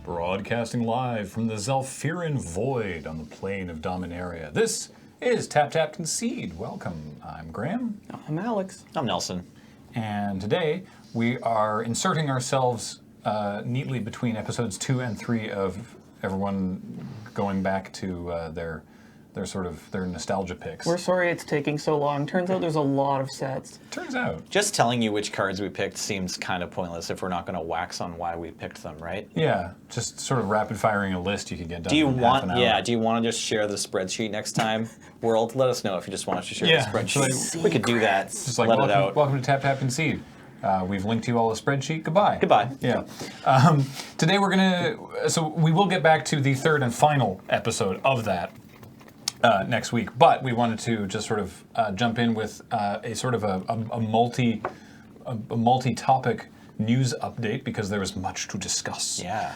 Broadcasting live from the Zalfirin Void on the plane of Dominaria. This is Tap Tap Concede. Welcome. I'm Graham. I'm Alex. I'm Nelson. And today we are inserting ourselves neatly between episodes 2 and 3 of everyone going back to their nostalgia picks. We're sorry it's taking so long. Turns out there's a lot of sets. Turns out. Just telling you which cards we picked seems kind of pointless if we're not going to wax on why we picked them, right? Yeah, just sort of rapid firing a list you could get done. Do you in want? half an hour. Yeah. Do you want to just share the spreadsheet next time? World, let us know if you just want us to share the spreadsheet. So we could do that. Just like let it out. welcome to Tap Tap Concede. We've linked you all a spreadsheet. Goodbye. Goodbye. Yeah. Today we will get back to the third and final episode of that next week, but we wanted to just sort of jump in with a sort of a multi-topic news update because there was much to discuss. Yeah.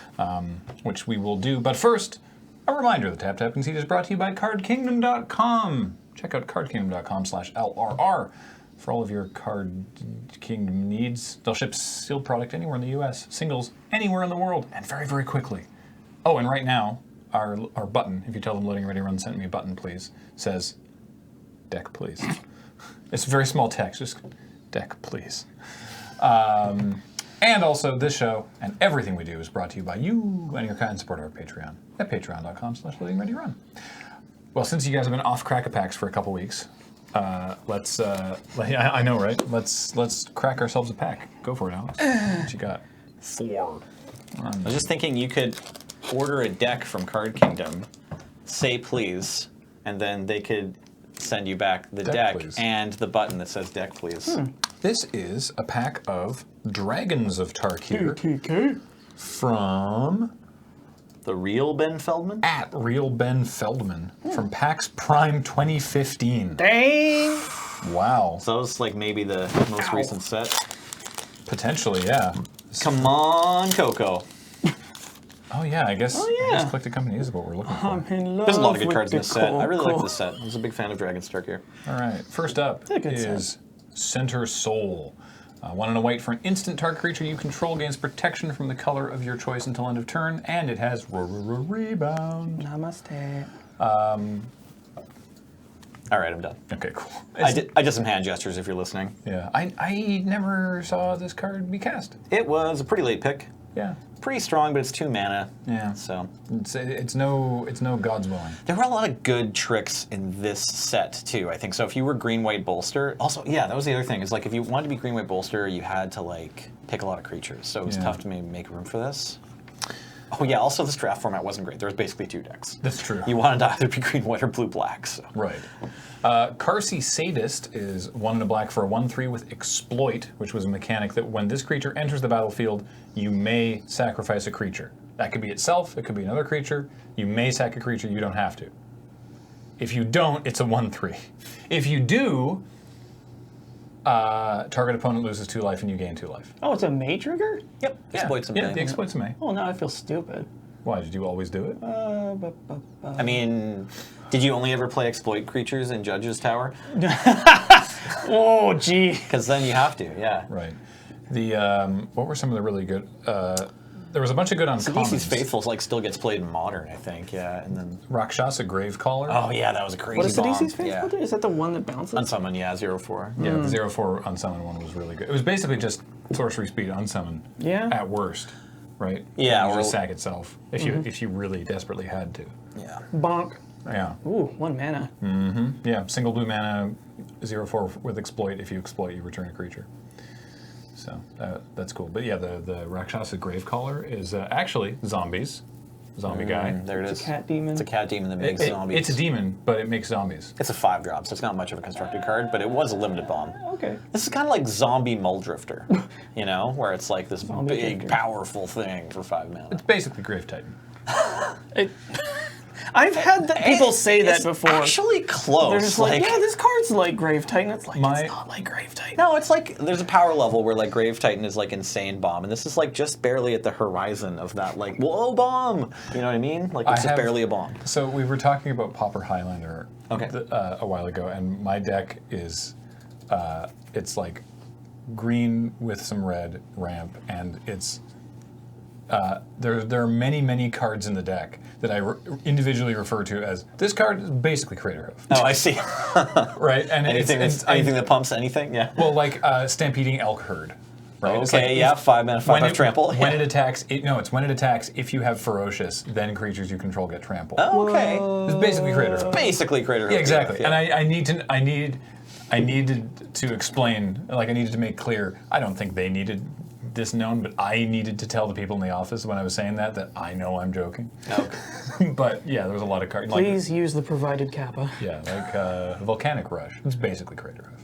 Which we will do. But first, a reminder that Tap Tap Concede is brought to you by CardKingdom.com. Check out CardKingdom.com/LRR for all of your Card Kingdom needs. They'll ship sealed product anywhere in the U.S., singles anywhere in the world, and very, very quickly. Oh, and right now, our button, if you tell them Loading Ready Run sent me a button, please, says, deck, please. It's very small text, just deck, please. And also, this show and everything we do is brought to you by you and your kind support of our Patreon at patreon.com/LoadingReadyRun. Well, since you guys have been off Crack-A-Packs for a couple weeks, let's, I know, right? Let's crack ourselves a pack. Go for it, Alex. What you got? 4. I was just thinking you could order a deck from Card Kingdom, say please, and then they could send you back the deck and the button that says deck please. This is a pack of Dragons of Tarkir from The real Ben Feldman? at Real Ben Feldman from PAX Prime 2015. Dang! Wow. So that was like maybe the most recent set. Potentially, yeah. Come on, Coco. Oh yeah, I guess Collected Company is what we're looking for. I'm in love There's a lot of good with cards in the this set. I really Coco. like this set. I was a big fan of Dragon's Tarkir. All right, first up a good is Center Soul. 1 and a white for an instant target creature you control gains protection from the color of your choice until end of turn, and it has rebound. Namaste. All right, I'm done. Okay, cool. I did some hand gestures if you're listening. Yeah, I never saw this card be cast. It was a pretty late pick. Yeah. Pretty strong, but it's 2 mana. Yeah. So It's no God's willing. there were a lot of good tricks in this set too, I think. So if you were green-white bolster, also that was the other thing, is like if you wanted to be green-white bolster, you had to like pick a lot of creatures. So it was tough to maybe make room for this. Oh yeah, also this draft format wasn't great. There was basically 2 decks. That's true. You wanted to either be green-white or blue-black. So. Right. Carsey Sadist is 1 and a black for a 1/3 with Exploit, which was a mechanic that when this creature enters the battlefield, you may sacrifice a creature. That could be itself, it could be another creature. You may sack a creature, you don't have to. If you don't, it's a 1/3. If you do, target opponent loses 2 life and you gain 2 life. Oh, it's a May trigger? Yep. Exploits Yeah, something. the Exploit's a May. Oh, now I feel stupid. Why, did you always do it? I mean, did you only ever play exploit creatures in Judge's Tower? Oh, gee. Because then you have to, yeah. Right. The what were some of the really good? There was a bunch of good uncommons. DC's Faithfuls like still gets played in Modern, I think, yeah. And then Rakshasa Gravecaller. oh yeah, that was a crazy What is the bomb. DC's Faithful do? Is that the one that bounces? Unsummon, yeah, 0/4. Yeah, the 0/4 unsummon one was really good. It was basically just sorcery speed unsummon. Yeah. At worst, right? Yeah, Or or- just sack itself if you really desperately had to. Yeah. Bonk. Yeah. Ooh, 1 mana. Yeah. Single blue mana, 0/4 with exploit. If you exploit, you return a creature. So that's cool. But yeah, the Rakshasa Gravecaller is actually zombies. Zombie guy. There it is. It's a cat demon. It's a cat demon that makes zombies. It's a demon, but it makes zombies. It's a 5-drop, so it's not much of a constructed card, but it was a limited bomb. Okay. This is kind of like Zombie Muldrifter, you know, where it's like this Zombie big, drifter. powerful thing for 5 mana. It's basically Grave Titan. I've had people say that It's before. actually close. They're just like, yeah, this card's like Grave Titan. It's like, it's not like Grave Titan. No, it's like there's a power level where like Grave Titan is like insane bomb, and this is like just barely at the horizon of that like whoa bomb. You know what I mean? Like it's just barely a bomb. So we were talking about Pauper Highlander Okay. a while ago, and my deck is it's like green with some red ramp, and it's there are many cards in the deck that I individually refer to as this card is basically Crater Hoof. Oh, I see. Right, and anything that pumps anything, yeah. Well, like Stampeding Elk Herd. Right? Okay, It's like yeah, 5 mana, 5 trample. When it attacks, it's when it attacks. If you have Ferocious, then creatures you control get trampled. Oh, okay. It's basically Crater Hoof. Basically Crater Hoof. Yeah, exactly. Yeah. And I needed to explain, like I needed to make clear. I don't think they needed this known, but I needed to tell the people in the office when I was saying that I know I'm joking. Okay. But yeah, there was a lot of cards. Please use the provided kappa. Yeah, like Volcanic Rush. It's basically Crater Hoof.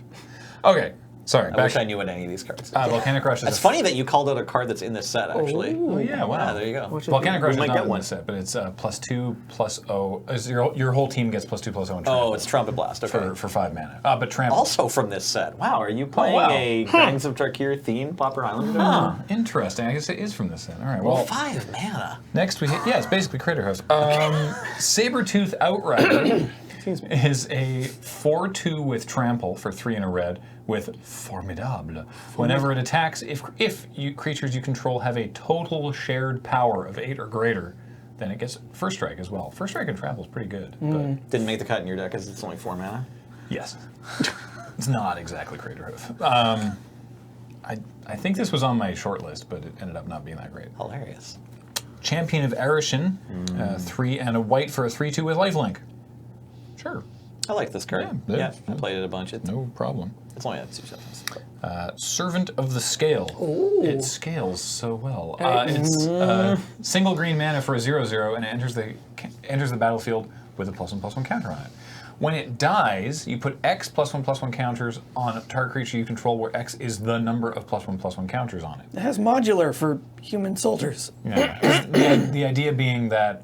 Okay. Sorry. I wish I knew what any of these cards are. Volcanic Rush is It's funny that you called out a card that's in this set, actually. Oh, yeah, wow. Yeah, there you go. Volcanic Rush is might not get in one. this set, but it's +2/+0. Your whole team gets +2/+0 and Oh, it's Trumpet Blast, okay. for 5 mana. But Trample. Also from this set. Wow, are you playing wow. a Gangs of Tarkir themed Pauper Island? Huh, interesting. I guess it is from this set. All right, well. 5 mana. Next we hit, it's basically Crater Hoof. Sabertooth Outrider is a 4/2 with Trample for 3 and a red with Formidable. Whenever it attacks, if creatures you control have a total shared power of 8 or greater, then it gets First Strike as well. First Strike and Trample is pretty good. But Didn't make the cut in your deck because it's only 4 mana. yes, it's not exactly Crater Hoof. I think this was on my short list, but it ended up not being that great. Hilarious. Champion of Arishin, 3 and a white for a 3/2 with lifelink. Sure. I like this card. Yeah, I played it a bunch. No problem. It's only at 2 seconds. Servant of the Scale. Ooh. It scales so well. It's single green mana for a 0/0, and it enters the battlefield with a +1/+1 counter on it. When it dies, you put X +1/+1 counters on a target creature you control, where X is the number of +1/+1 counters on it. It has modular for human soldiers. Yeah. the idea being that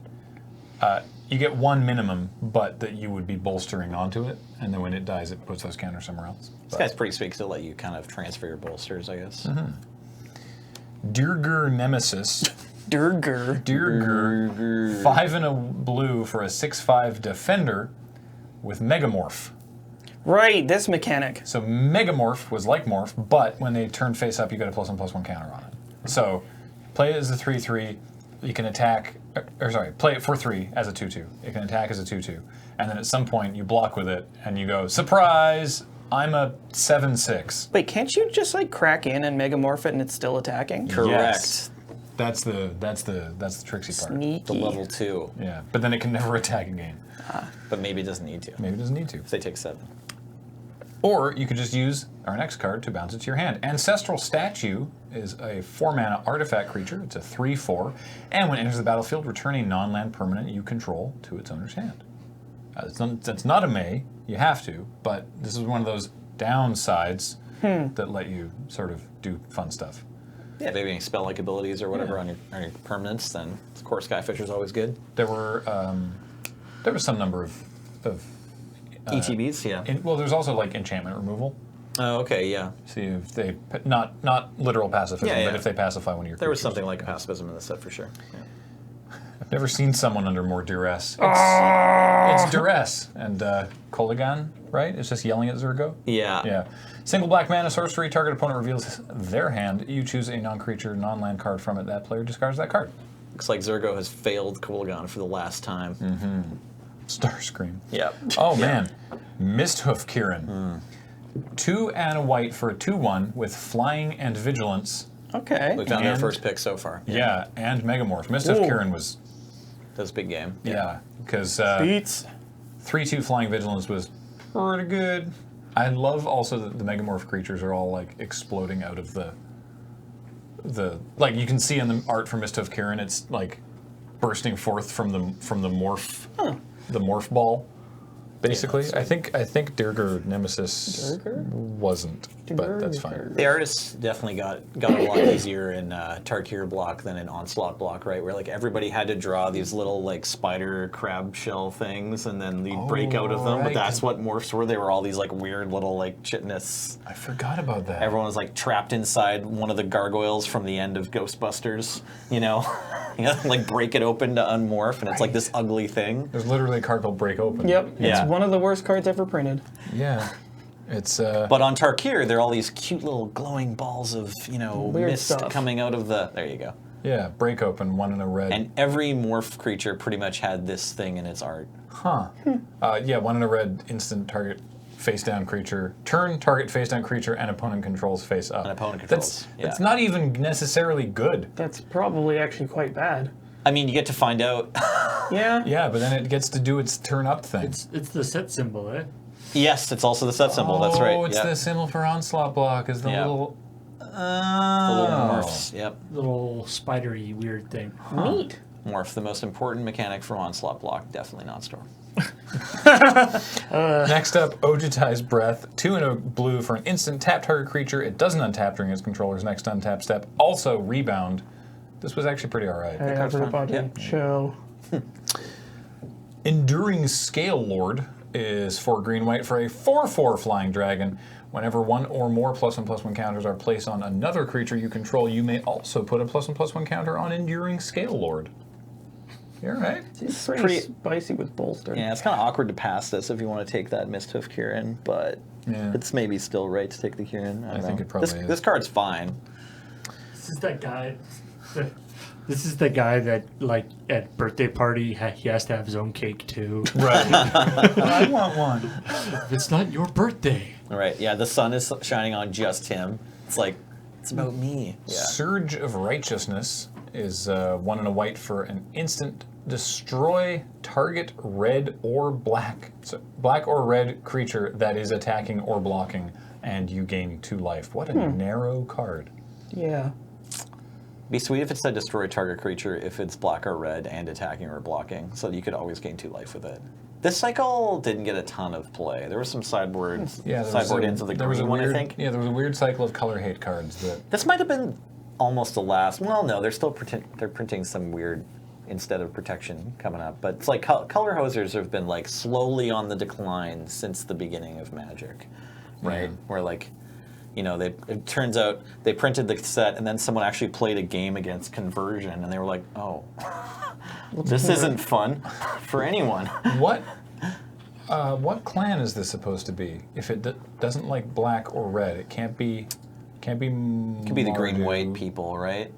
you get 1 minimum, but that you would be bolstering onto it, and then when it dies, it puts those counters somewhere else. This guy's pretty sweet because it'll let you kind of transfer your bolsters, I guess. Dirger Nemesis. Durger. Dirger. 5 and a blue for a 6/5 defender with Megamorph. Right, this mechanic. So Megamorph was like Morph, but when they turn face up, you get a +1/+1 counter on it. So play it as a 3/3. You can attack, play it for 3 as a 2/2. It can attack as a 2/2. And then at some point, you block with it, and you go, surprise, I'm a 7/6. Wait, can't you just like crack in and megamorph it and it's still attacking? Correct. Yes. That's the tricksy part. Sneaky. The level 2. Yeah, but then it can never attack again. But maybe it doesn't need to. Maybe it doesn't need to. If they take 7. Or you could just use our next card to bounce it to your hand. Ancestral Statue is a 4 mana artifact creature. It's a 3/4. And when it enters the battlefield, return a non-land permanent you control to its owner's hand. It's not a May. You have to. But this is one of those downsides that let you sort of do fun stuff. Yeah, maybe any spell-like abilities or whatever on your permanents, then of course Skyfisher's always good. There was some number of ETBs, yeah. well, there's also like enchantment removal. Oh, okay, yeah. See if they not literal pacifism, Yeah, yeah. but if they pacify one of your There was creatures. something like pacifism in the set for sure. Yeah. I've never seen someone under more duress. It's duress and Kolaghan, right? It's just yelling at Zurgo. Yeah. Yeah. Single black mana sorcery. Target opponent reveals their hand. You choose a non-creature, non-land card from it. That player discards that card. Looks like Zurgo has failed Kolaghan for the last time. Starscream. Yeah. Oh man, Misthoof Kieran. 2 and a white for a 2/1 with flying and vigilance. Okay. We found our And- first pick so far. Yeah, and Megamorph. Misthoof Ooh. Kieran was That's a big game. because Beats. 3/2 flying vigilance was pretty good. I love also that the Megamorph creatures are all like exploding out of the like you can see in the art for Misthoof Kieran, it's like bursting forth from the morph the morph ball. Basically, I think Dirger Nemesis wasn't, but that's fine. The artists definitely got a lot easier in Tarkir block than in Onslaught block, right? Where like everybody had to draw these little like spider crab shell things, and then you'd break out of them. But right. that's what morphs were. They were all these like weird little like chitness. I forgot about that. Everyone was like trapped inside one of the gargoyles from the end of Ghostbusters. You know, like break it open to unmorph, and it's like this ugly thing. There's literally a card called Break Open. Yep. Yeah. It's one of the worst cards ever printed. Yeah. It's But on Tarkir, there are all these cute little glowing balls of, Weird mist stuff. coming out of the. There you go. Yeah, break open, 1 in a red. And every morph creature pretty much had this thing in its art. Huh. Yeah, 1 in a red, instant target face down creature. Turn target face down creature and opponent controls face up. And opponent controls. That's not even necessarily good. That's probably actually quite bad. I mean, you get to find out. Yeah. Yeah, but then it gets to do its turn up thing. It's the set symbol, eh? Yes, it's also the set symbol. That's right. Oh, it's the symbol for onslaught block. Is the little. The little morphs. Yep. Little spidery weird thing. Neat. Morph, the most important mechanic for onslaught block. Definitely not storm. Next up, Ojutai's Breath. 2 in a blue for an instant tap target creature. It doesn't untap during its controller's next untap step. Also, rebound. This was actually pretty alright. Hey, everybody, Yep. chill. Enduring Scale Lord is 4 green-white for a 4/4 flying dragon. Whenever 1 or more +1/+1 counters are placed on another creature you control, you may also put a +1/+1 counter on Enduring Scale Lord. You all right? It's pretty spicy with bolster. Yeah, it's kind of awkward to pass this if you want to take that Misthoof Kieran, but it's maybe still right to take the Kieran. I think it probably is. This card's fine. This is that guy. This is the guy that, like, at birthday party, he has to have his own cake too. Right. I want one. It's not your birthday. All right, yeah, the sun is shining on just him. It's like, it's about me. Yeah. Surge of Righteousness is 1 in a white for an instant destroy target red or black. So black or red creature that is attacking or blocking, and you gain 2 life. What a narrow card. Yeah. Be sweet if it said destroy target creature if it's black or red and attacking or blocking, so you could always gain 2 life with it. This cycle didn't get a ton of play. There were some sideboard ends of the green one, I think. Yeah, there was a weird cycle of color hate cards that. This might have been almost the last. Well, no, they're still they're printing some weird instead of protection coming up. But it's like color hosers have been like slowly on the decline since the beginning of Magic, right? Yeah. Where like, you know, it turns out they printed the set and then someone actually played a game against conversion and they were like, oh, this isn't fun for anyone. What clan is this supposed to be? If it doesn't like black or red, it can't be. It could be the green-white people, right?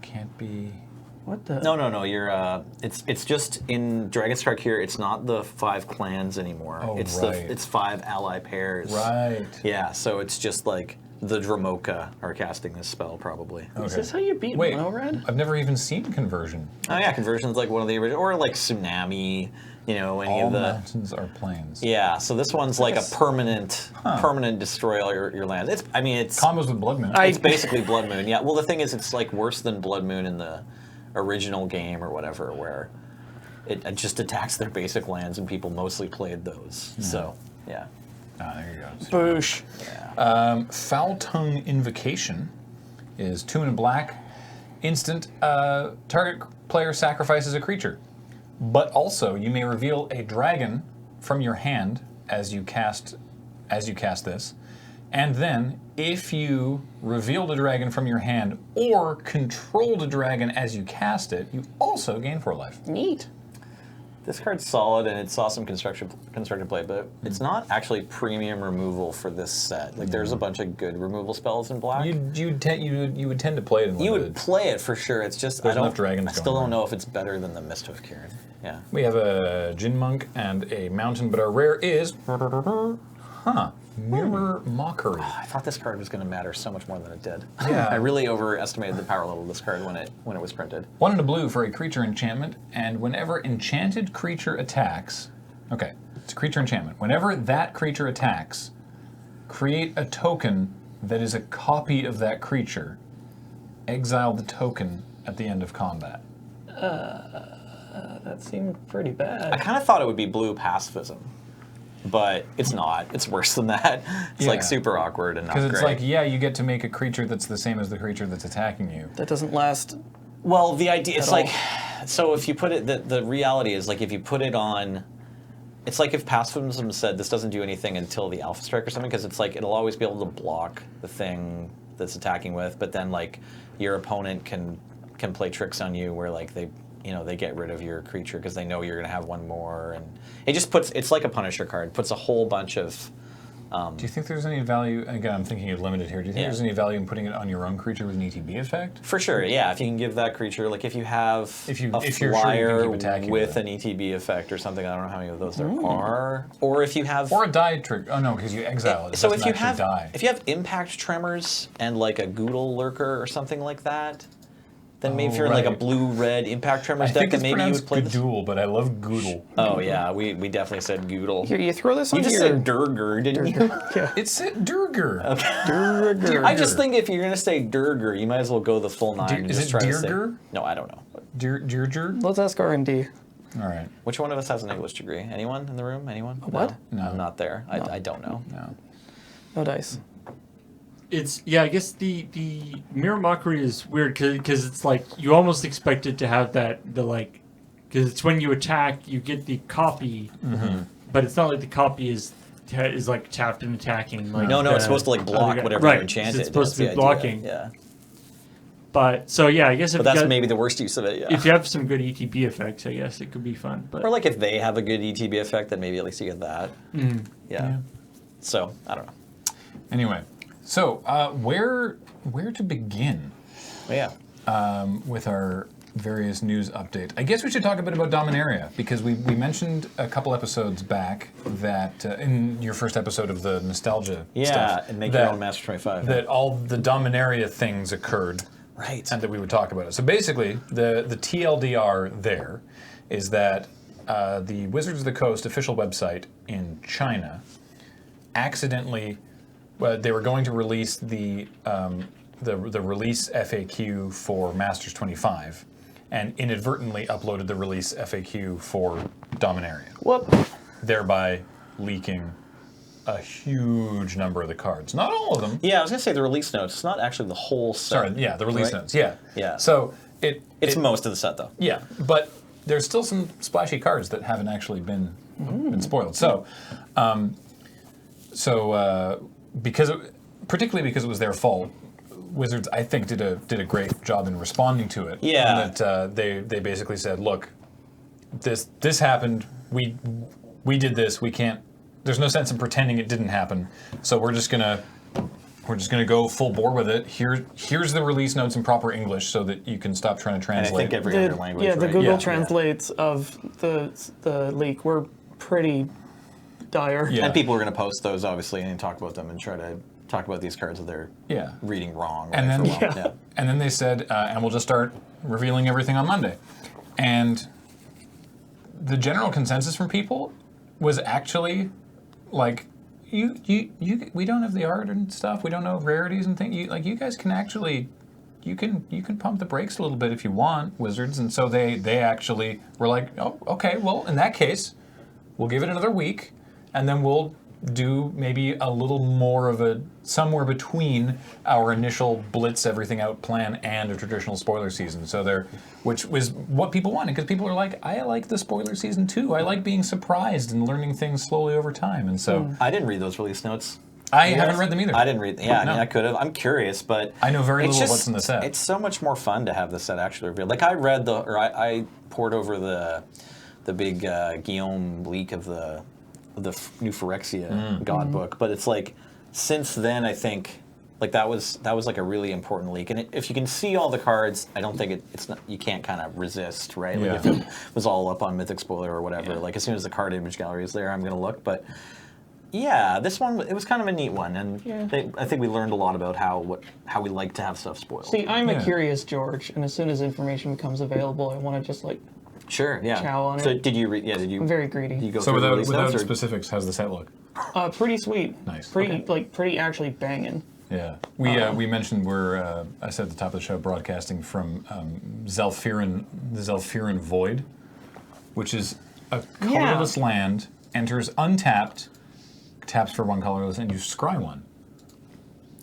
Can't be. What the? No. You're. It's just in Dragon's Tarkir. It's not the 5 clans anymore. Oh, it's right. It's 5 ally pairs. Right. Yeah. So it's just like the Dromoka are casting this spell probably. Okay. Is this how you beat Mono Red? I've never even seen conversion. Oh yeah, conversion's like one of the original, or like Tsunami. You know, any All of the mountains are plains. Yeah. So this one's like a permanent destroy all your lands. It's Combos with Blood Moon. It's basically Blood Moon. Yeah. Well, the thing is, it's like worse than Blood Moon in the original game or whatever, where it just attacks their basic lands and people mostly played those. So, yeah. There you go. Boosh. Yeah. Foul Tongue Invocation is 2 in a black. Instant. Target player sacrifices a creature. But also, you may reveal a dragon from your hand as you cast this. And then, if you revealed a dragon from your hand or controlled a dragon as you cast it, you also gain 4 life. Neat. This card's solid and it saw some constructed play, but it's not actually premium removal for this set. Like there's a bunch of good removal spells in black. You would tend to play it in limited. You would play it for sure. It's just There's enough dragons I still going don't know if it's better than the Misthoof Kieran. Yeah. We have a Jin Monk and a Mountain, but our rare is Mirror Mockery. Oh, I thought this card was going to matter so much more than it did. Yeah. I really overestimated the power level of this card when it was printed. 1 in a blue for a creature enchantment, and whenever enchanted creature attacks, okay, it's a creature enchantment. Whenever that creature attacks, create a token that is a copy of that creature. Exile the token at the end of combat. That seemed pretty I bad. kind of thought it would be blue pacifism, but it's not. It's worse than that. It's like super awkward and not great. Because it's like, yeah, you get to make a creature that's the same as the creature that's attacking you. That doesn't last. Well, the idea, it's all. like, so if you put it, the reality is like if you put it on, it's like if pacifism said this doesn't do anything until the Alpha Strike or something, because it's like it'll always be able to block the thing that's attacking with, but then like your opponent can play tricks on you where like they get rid of your creature because they know you're going to have one more, and it just it's like a Punisher card, puts a whole bunch of Do you think there's any value? Again, I'm thinking of limited here. Do you think there's any value in putting it on your own creature with an ETB effect? For sure, yeah. If you can give that creature, like if you have if you're a sure you flyer can keep attacking with with an ETB effect or something, I don't know how many of those there are. Or if you have or a die trick. Oh no, because you exile it. So if you have die. if you have impact tremors and like a Goodle Lurker or something like that, then maybe if you're in like a blue-red impact tremors deck, then maybe you would play this. Goodle, but I love Goodle. Oh yeah, we definitely said Goodle. Here, you throw this on You just your... said Durger, didn't you? Yeah. It said Durger. Okay. Durger. I just think if you're gonna say Durger, you might as well go the full 9. and Is just it try to say, Dirger? No, I don't know. Dirger? Let's ask R&D. All right. Which one of us has an English degree? Anyone in the room? Anyone? What? No. I'm not there. No. I don't know. No. No dice. I guess the mirror mockery is weird because it's like you almost expect it to have because it's when you attack you get the copy, but it's not like the copy is like tapped and attacking. Like No, it's supposed to like block whatever you enchanted. It's supposed to That's be the idea. blocking. Yeah. But so yeah, I guess if But that's you got, maybe the worst use of it. Yeah. if you have some good ETB effects, I guess it could be fun. But Or like if they have a good ETB effect, then maybe at least you get that. Yeah. So I don't know. Anyway, so where to begin But yeah. with our various news update? I guess we should talk a bit about Dominaria because we mentioned a couple episodes back that in your first episode of the nostalgia stuff, and make that, your own Master 25. that all the Dominaria things occurred. Right. And that we would talk about it. So basically, the TLDR there is that the Wizards of the Coast official website in China accidentally, they were going to release the release FAQ for Masters 25, and inadvertently uploaded the release FAQ for Dominaria, Whoop. thereby leaking a huge number of the cards. Not all of them. Yeah, I was gonna say the release notes. It's not actually the whole set. Sorry, yeah, the release right? notes, yeah. Yeah. So It's most of the set though. yeah, but there's still some splashy cards that haven't actually been spoiled. So, particularly because it was their fault, Wizards I think did a great job in responding to it. Yeah. And that they basically said, look, this happened. We did this. We can't. There's no sense in pretending it didn't happen. So we're just gonna go full bore with it. Here's the release notes in proper English so that you can stop trying to And I translate. think every other language. the right? Google Yeah. Translates of the leak were pretty dire. Yeah. And people are gonna post those obviously and talk about them and try to talk about these cards that they're reading wrong. Right, And then for a while. and then they said, and we'll just start revealing everything on Monday. And the general consensus from people was actually like, we don't have the art and stuff. We don't know rarities and things. You guys can actually, you can pump the brakes a little bit if you want, Wizards. And so they actually were like, oh, okay, well, in that case, we'll give it another week, and then we'll do maybe a little more of a somewhere between our initial blitz everything out plan and a traditional spoiler season. So which was what people wanted, because people are like, I like the spoiler season too. I like being surprised and learning things slowly over time. And so I didn't read those release notes. I haven't read them either. I didn't read them. Yeah, I No. mean, I could have. I'm curious, but I know very it's little of just- what's in the set. It's so much more fun to have the set actually revealed. Like I read I poured over the big Guillaume leak of the new Phyrexia God book, but it's like since then I think like that was like a really important leak, and if you can see all the cards, I don't think it's not, you can't kind of resist, right? Like if it was all up on Mythic Spoiler or whatever, like as soon as the card image gallery is there, I'm gonna look, but. Yeah, this one, it was kind of a neat one, and I think we learned a lot about how we like to have stuff spoiled. See, I'm a curious George, and as soon as information becomes available, I want to just like Sure, yeah. chow on so it. did you read? Yeah, did you? I'm very greedy. Did you go So through the without release notes, or- specifics, how's the set look? Pretty sweet. Nice. Pretty actually banging. Yeah, we mentioned we're I said at the top of the show broadcasting from the Zelfirin Void, which is a colorless land, enters untapped, taps for one colorless, and you scry one.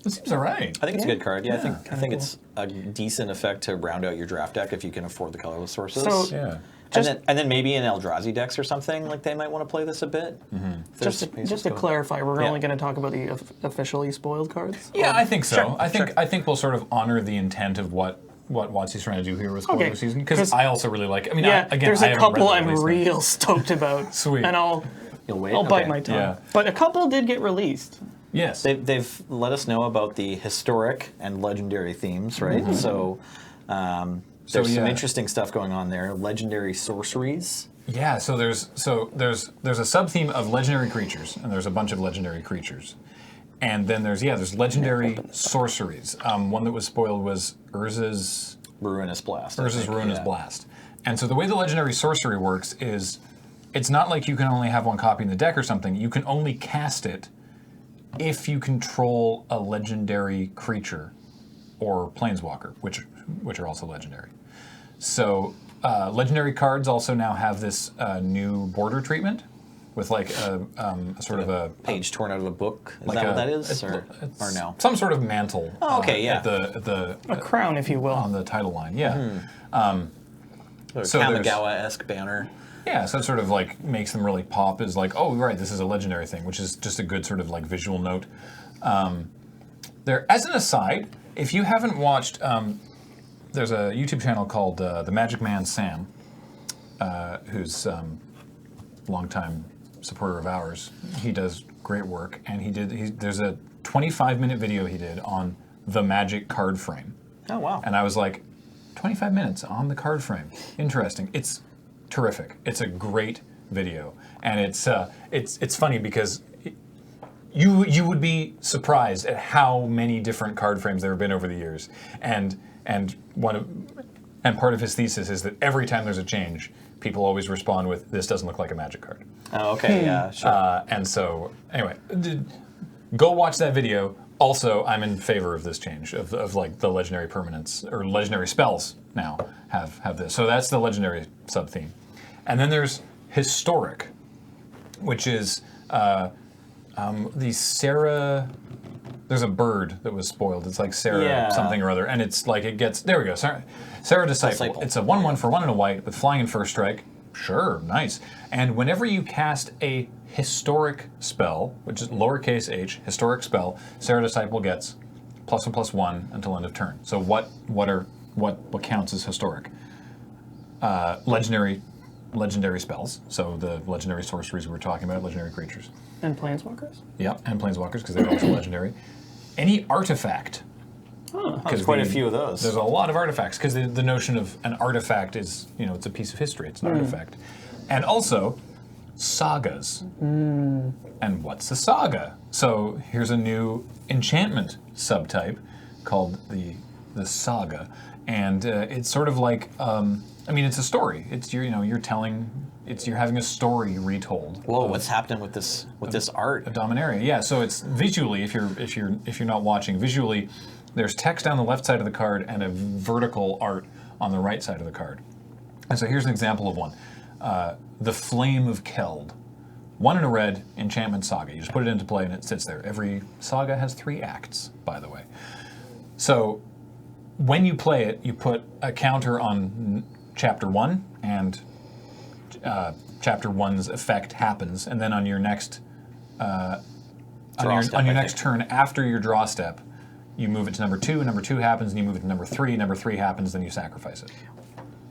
That seems alright. I think it's a good card. Yeah, I think cool. it's a decent effect to round out your draft deck if you can afford the colorless sources. So Yeah. and then maybe in Eldrazi decks or something, like they might want to play this a bit. just to clarify, we're only going to talk about the officially spoiled cards. Yeah, I think so. Sure, I think we'll sort of honor the intent of what Watsy's trying to do here with spoiler Okay, season, because I also really like. I mean, Yeah, again, there's I a haven't couple read the I'm release notes. real stoked about. Sweet. And I'll You'll wait. I'll bite Okay. my tongue. Yeah. But a couple did get released. Yes. They've let us know about the historic and legendary themes, right? So there's some interesting stuff going on there. Legendary sorceries. Yeah, so there's a sub-theme of legendary creatures, and there's a bunch of legendary creatures. And then there's legendary sorceries. One that was spoiled was Urza's Ruinous Blast. Ruinous Blast. And so the way the legendary sorcery works is it's not like you can only have one copy in the deck or something. You can only cast it if you control a legendary creature or planeswalker, which are also legendary. So legendary cards also now have this new border treatment with like a sort of a page torn out of a book. Is like that a- what that is? it's- Or no? some sort of mantle. Oh, okay, yeah. At the A crown, if you will. on the title line, yeah. Or So there's- Kamigawa-esque banner. Yeah, so it sort of like makes them really pop is like, oh, right, this is a legendary thing, which is just a good sort of like visual note. There, as an aside, if you haven't watched, there's a YouTube channel called The Magic Man Sam, who's longtime supporter of ours. He does great work, and there's a 25-minute video he did on the Magic card frame. Oh, wow. And I was like, 25 minutes on the card frame. Interesting. It's terrific. It's a great video, and it's funny because you would be surprised at how many different card frames there have been over the years, and part of his thesis is that every time there's a change, people always respond with, "This doesn't look like a Magic card." Oh, okay, yeah, sure. And so anyway, go watch that video. Also, I'm in favor of this change of like the legendary permanents or legendary spells now have this. So that's the legendary sub theme, and then there's historic, which is the Sarah. There's a bird that was spoiled. It's like Sarah something or other, and it's like it gets there. We go. Sarah Disciple. It's a 1/1 for 1 and a white with flying and first strike. Sure, nice. And whenever you cast a historic spell, which is lowercase h, historic spell, Sarah Disciple gets +1/+1 until end of turn. So what counts as historic? Legendary spells. So the legendary sorceries we were talking about, legendary creatures. And planeswalkers? Yep, and planeswalkers because they're also legendary. Any artifact. There's quite a few of those. There's a lot of artifacts because the notion of an artifact is, it's a piece of history. It's an artifact. And also, sagas. And what's a saga? So here's a new enchantment subtype called the saga. And it's sort of like, it's a story. It's you're having a story retold. Whoa, what's happening with this art? A Dominaria, yeah. So it's visually, if you're not watching, visually, there's text down the left side of the card and a vertical art on the right side of the card. And so here's an example of one: the Flame of Keld, 1 and a red enchantment saga. You just put it into play and it sits there. Every saga has 3 acts, by the way. So when you play it, you put a counter on chapter 1 and. Chapter 1's effect happens, and then on your next next turn after your draw step, you move it to number 2. Number 2 happens, and you move it to number 3. Number 3 happens, then you sacrifice it.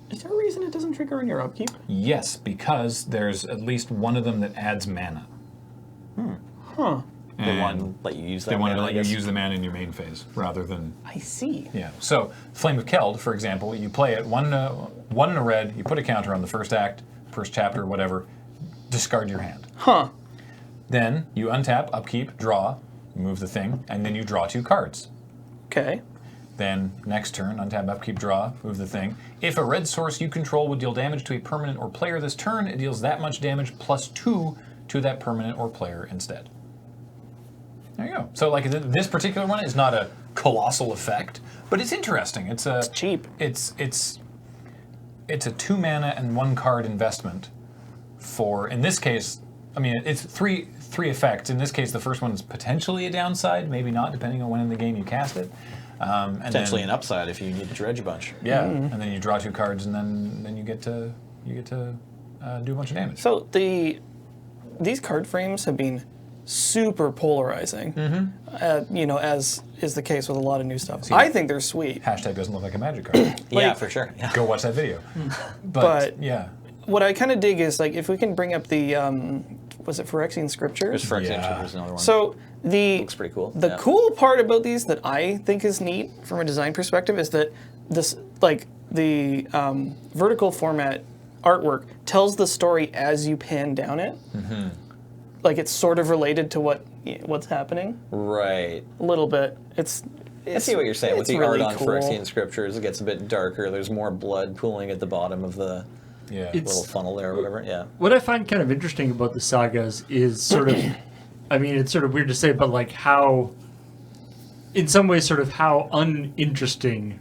Is there a reason it doesn't trigger on your upkeep? Yes, because there's at least one of them that adds mana. Huh. They want to let you use that. They wanted to mana, let I you guess. use the mana in your main phase rather than. I see. Yeah. So Flame of Keld, for example, you play it 1 and a red. You put a counter on the first act, first chapter, whatever. Discard your hand. Huh. Then you untap, upkeep, draw, move the thing, and then you draw 2 cards. Okay. Then next turn, untap, upkeep, draw, move the thing. If a red source you control would deal damage to a permanent or player this turn, it deals that much damage +2 to that permanent or player instead. There you go. So like this particular one is not a colossal effect, but it's interesting. It's cheap. It's a 2 mana and 1 card investment for, in this case, it's three effects. In this case, the first one is potentially a downside, maybe not, depending on when in the game you cast it. And Potentially then, an upside if you need to dredge a bunch. yeah, and then you draw 2 cards, and then you get to do a bunch of damage. So these card frames have been super polarizing, as is the case with a lot of new stuff. I think they're sweet. Hashtag doesn't look like a Magic card. Yeah, for sure. Yeah. Go watch that video. But yeah. What I kind of dig is, like, if we can bring up the was it Phyrexian Scriptures? There's Phyrexian Yeah. Scriptures, another one. So Looks pretty cool. The Yeah. cool part about these that I think is neat from a design perspective is that this, like the vertical format artwork tells the story as you pan down it. Like it's sort of related to what's happening Right. a little bit. I see what you're saying. With it's the really art on cool. Phyrexian Scriptures, it gets a bit darker. There's more blood pooling at the bottom of the Yeah. little funnel there or whatever. Yeah. What I find kind of interesting about the sagas is sort of, I mean, it's sort of weird to say, but like how, in some ways, sort of how uninteresting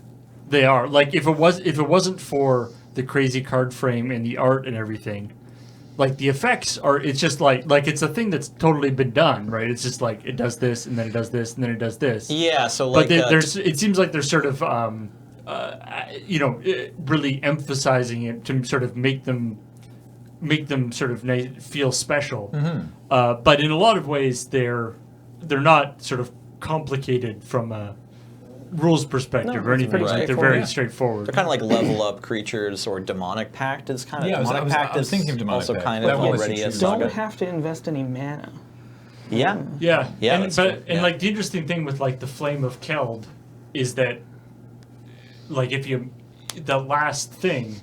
they are. Like if it wasn't for the crazy card frame and the art and everything, like the effects are, it's just like it's a thing that's totally been done, right? It's just like it does this and then it does this and then it does this. Yeah. So like, But there's, it seems like there's sort of, really emphasizing it to sort of make them sort of feel special. But in a lot of ways, they're not sort of complicated from a rules perspective No, or it's anything. pretty Like they're very Yeah. straightforward. they're kind of like level up creatures or demonic pact is kind of Yeah, I was- demonic I was- pact I was is thinking of demonic also pact. kind That of was already a interesting. saga. Don't have to invest any mana. Yeah. Yeah, Yeah, and, that's but true. and Yeah. like the interesting thing with like the Flame of Keld is that, like if you, the last thing,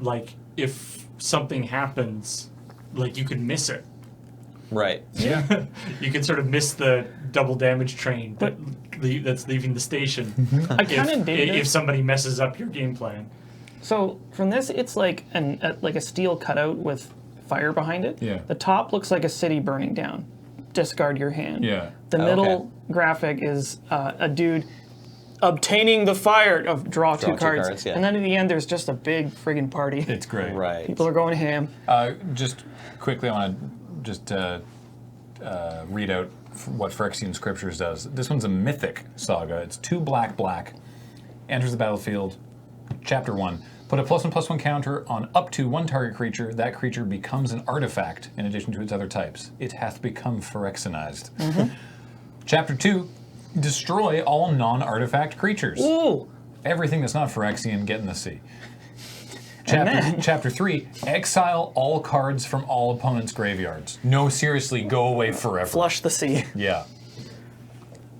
like if something happens, like you could miss it. Right. Yeah. You can sort of miss the double damage train that's leaving the station. I kind of dig if this. somebody messes up your game plan. So from this, it's like like a steel cutout with fire behind it. Yeah. The top looks like a city burning down. Discard your hand. Yeah. The Oh, middle okay. graphic is a dude obtaining the fire of draw two cards. yeah. And then at the end, there's just a big friggin' party. It's great. Right. People are going ham. Just quickly, I want to just read out what Phyrexian Scriptures does. This one's a mythic saga. It's 2 black. Enters the battlefield. Chapter 1. Put a +1/+1 counter on up to 1 target creature. That creature becomes an artifact in addition to its other types. It hath become Phyrexionized. Chapter 2. Destroy all non-artifact creatures. Ooh! Everything that's not Phyrexian, get in the sea. And then- Chapter 3, exile all cards from all opponents' graveyards. No, seriously, go away forever. Flush the sea. Yeah.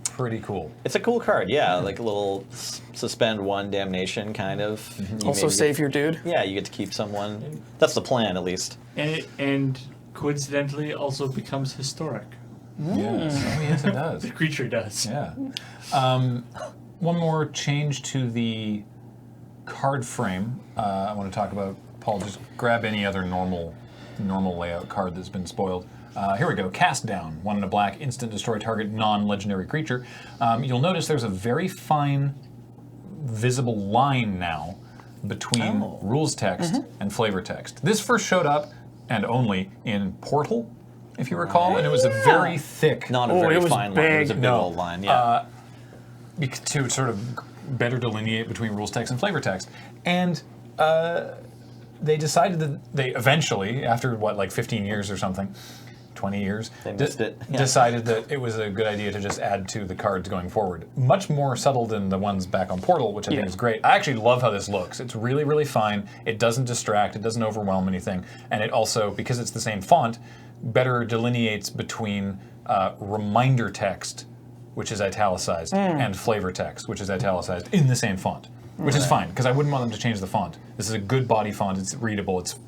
Pretty cool. It's a cool card, yeah. Like a little suspend 1 damnation kind of. You Also maybe save your dude. Yeah, you get to keep someone. That's the plan, at least. And coincidentally also becomes historic. Yes. Oh, yes, it does. The creature does. Yeah. One more change to the card frame I want to talk about. Paul, just grab any other normal layout card that's been spoiled. Here we go. Cast Down. 1 and a black. Instant destroy target non-legendary creature. You'll notice there's a very fine, visible line now between rules text and flavor text. This first showed up, and only, in Portal, if you recall, and it was a very thick... Not a Oh, very it was fine line. It was a big. big old line, yeah. to sort of better delineate between rules text and flavor text. And they decided that they eventually, after what, like 15 years or something, 20 years, They missed it. Yeah. decided that it was a good idea to just add to the cards going forward. Much more subtle than the ones back on Portal, which I think Yeah. is great. I actually love how this looks. It's really, really fine. It doesn't distract. It doesn't overwhelm anything. And it also, because it's the same font, better delineates between reminder text, which is italicized, and flavor text, which is italicized, in the same font, which is fine, because I wouldn't want them to change the font. This is a good body font. It's readable. It's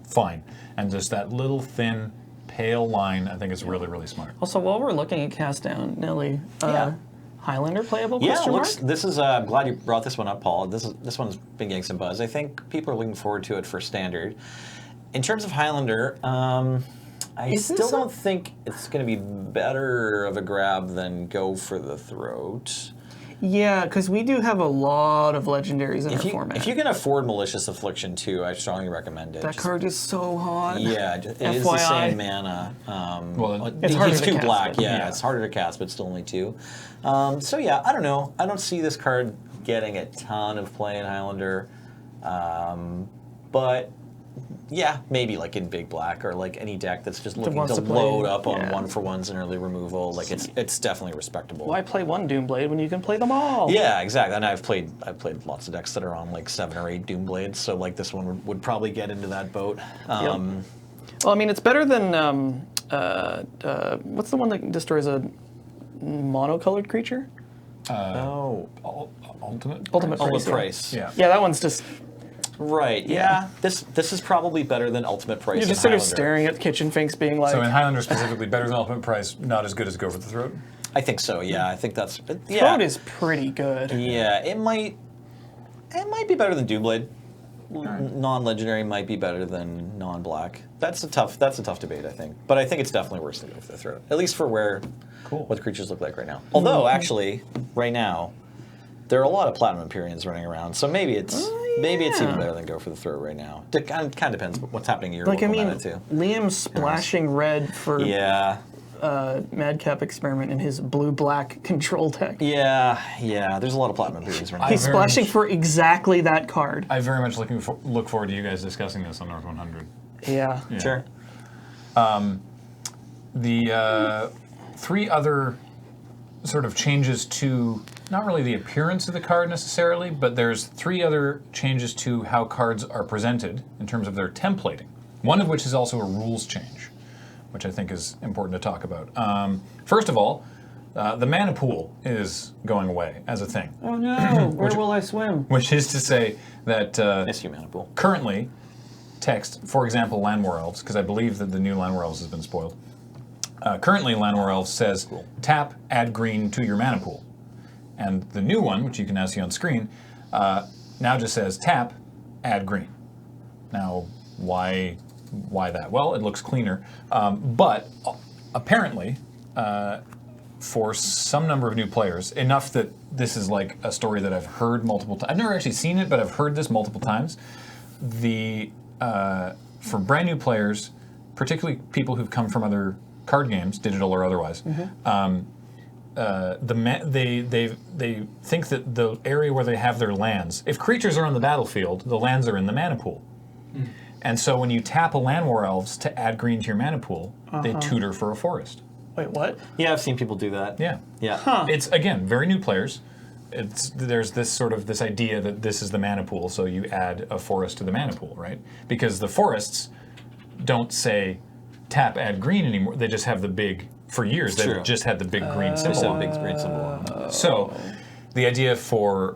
fine. And just that little thin, pale line, I think is really, really smart. Also, while we're looking at Cast Down, Nelly, Yeah. Highlander playable? Yeah, question looks, mark? this is. I'm glad you brought this one up, Paul. This one's been getting some buzz. I think people are looking forward to it for Standard. In terms of Highlander, I Isn't still this a- don't think it's going to be better of a grab than Go for the Throat. Yeah, because we do have a lot of legendaries in our format. If you can afford Malicious Affliction too, I strongly recommend it. that Just- card is so hot. Yeah, it is the FYI. same mana. Well, It's harder he's to 2 cast, black. but- Yeah, yeah. it's harder to cast, but still only 2. So yeah, I don't know. I don't see this card getting a ton of play in Highlander, but yeah, maybe like in Big Black or like any deck that's just looking wants to to play- load up on yeah. 1-for-1s and early removal. Like it's definitely respectable. Why play one Doomblade when you can play them all? Yeah, exactly. And I've played lots of decks that are on like 7 or 8 Doomblades, so like this one would probably get into that boat. Well, I mean, it's better than what's the one that destroys a monocolored creature? Ultimate Ultimate Ultimate Price. Yeah. Price. Yeah. Yeah, that one's just Right. Yeah. This is probably better than Ultimate Price. you're in just sort of Highlander. staring at Kitchen Finks, being like, So in Highlander specifically, better than Ultimate Price, not as good as Go for the Throat. I think so. Yeah. I think that's. Yeah. Throat is pretty good. Yeah. It might be better than Doomblade. Non-legendary might be better than non-black. That's a tough debate, I think. But I think it's definitely worse than Go for the Throat. At least for what the creatures look like right now. Although actually, right now, there are a lot of Platinum Empyreans running around, so maybe it's even better than Go for the Throat right now. It kind of depends what's happening in your local meta too. Liam splashing red for Madcap Experiment in his blue-black control deck. Yeah. There's a lot of Platinum Empyreans running. He's splashing for exactly that card. I very much look forward to you guys discussing this on North 100. Yeah. Sure. The 3 other sort of changes to, not really the appearance of the card necessarily, but there's 3 other changes to how cards are presented in terms of their templating. One of which is also a rules change, which I think is important to talk about. First of all, the mana pool is going away as a thing. Oh no, where will I swim? Which is to say that Miss you, mana pool. currently, text, for example, Land War Elves, because I believe that the new Land War Elves has been spoiled. Currently, Land War Elves says, tap, add green to your mana pool. And the new one, which you can now see on screen, now just says, tap, add green. Now, why that? Well, it looks cleaner. But apparently, for some number of new players, enough that this is like a story that I've heard multiple times. I've never actually seen it, but I've heard this multiple times. For brand new players, particularly people who've come from other card games, digital or otherwise, they think that the area where they have their lands, if creatures are on the battlefield, the lands are in the mana pool. And so when you tap a Land War Elves to add green to your mana pool, they tutor for a forest. Wait, what? Yeah, I've seen people do that. Yeah. Yeah. Huh. It's, again, very new players. There's this idea that this is the mana pool, so you add a forest to the mana pool, right? Because the forests don't say tap, add green anymore. They just have the big, for years, they've just had the big green symbol on Big green symbol on them. So the idea for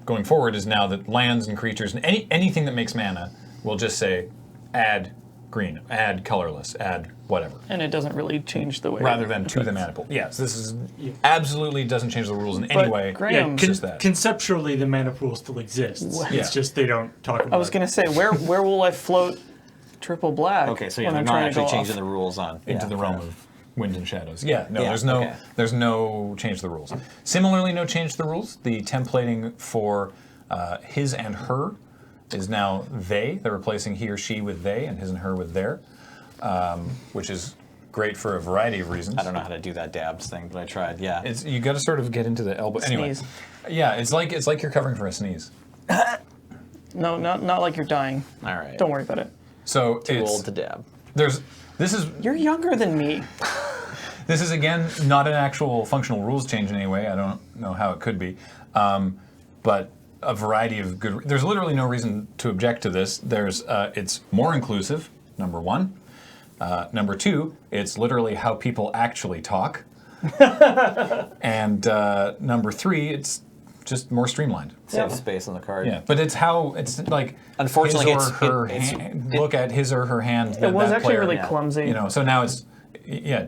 going forward is now that lands and creatures and anything that makes mana will just say add green, add colorless, add whatever. And it doesn't really change the way. Rather than to the mana pool. Yes, this is absolutely doesn't change the rules in any way. Graham, It's just that. Conceptually, the mana pool still exists. Yeah. It's just they don't talk about it. I was gonna say, where will I float triple black? Okay, so yeah, when they're I'm not trying to actually go changing off? the rules on Into the realm of wind and shadows. Yeah, no, Yeah, there's no change to the rules. Similarly, no change to the rules. The templating for his and her is now they. They're replacing he or she with they and his and her with their, which is great for a variety of reasons. I don't know how to do that dabs thing, but I tried. Yeah. It's, you got to sort of get into the elbow. Anyway, Sneeze. yeah, it's like you're covering for a sneeze. No, not like you're dying. All right. Don't worry about it. So Too it's old to dab. this is You're younger than me. This is, again, not an actual functional rules change in any way. I don't know how it could be. But a variety of good... There's literally no reason to object to this. It's more inclusive, number one. Number two, it's literally how people actually talk. And number three, it's just more streamlined. Save space on the card. Yeah, but it's like Unfortunately, his or her hand, look at his or her hand. It was that actually player, really clumsy. so now it's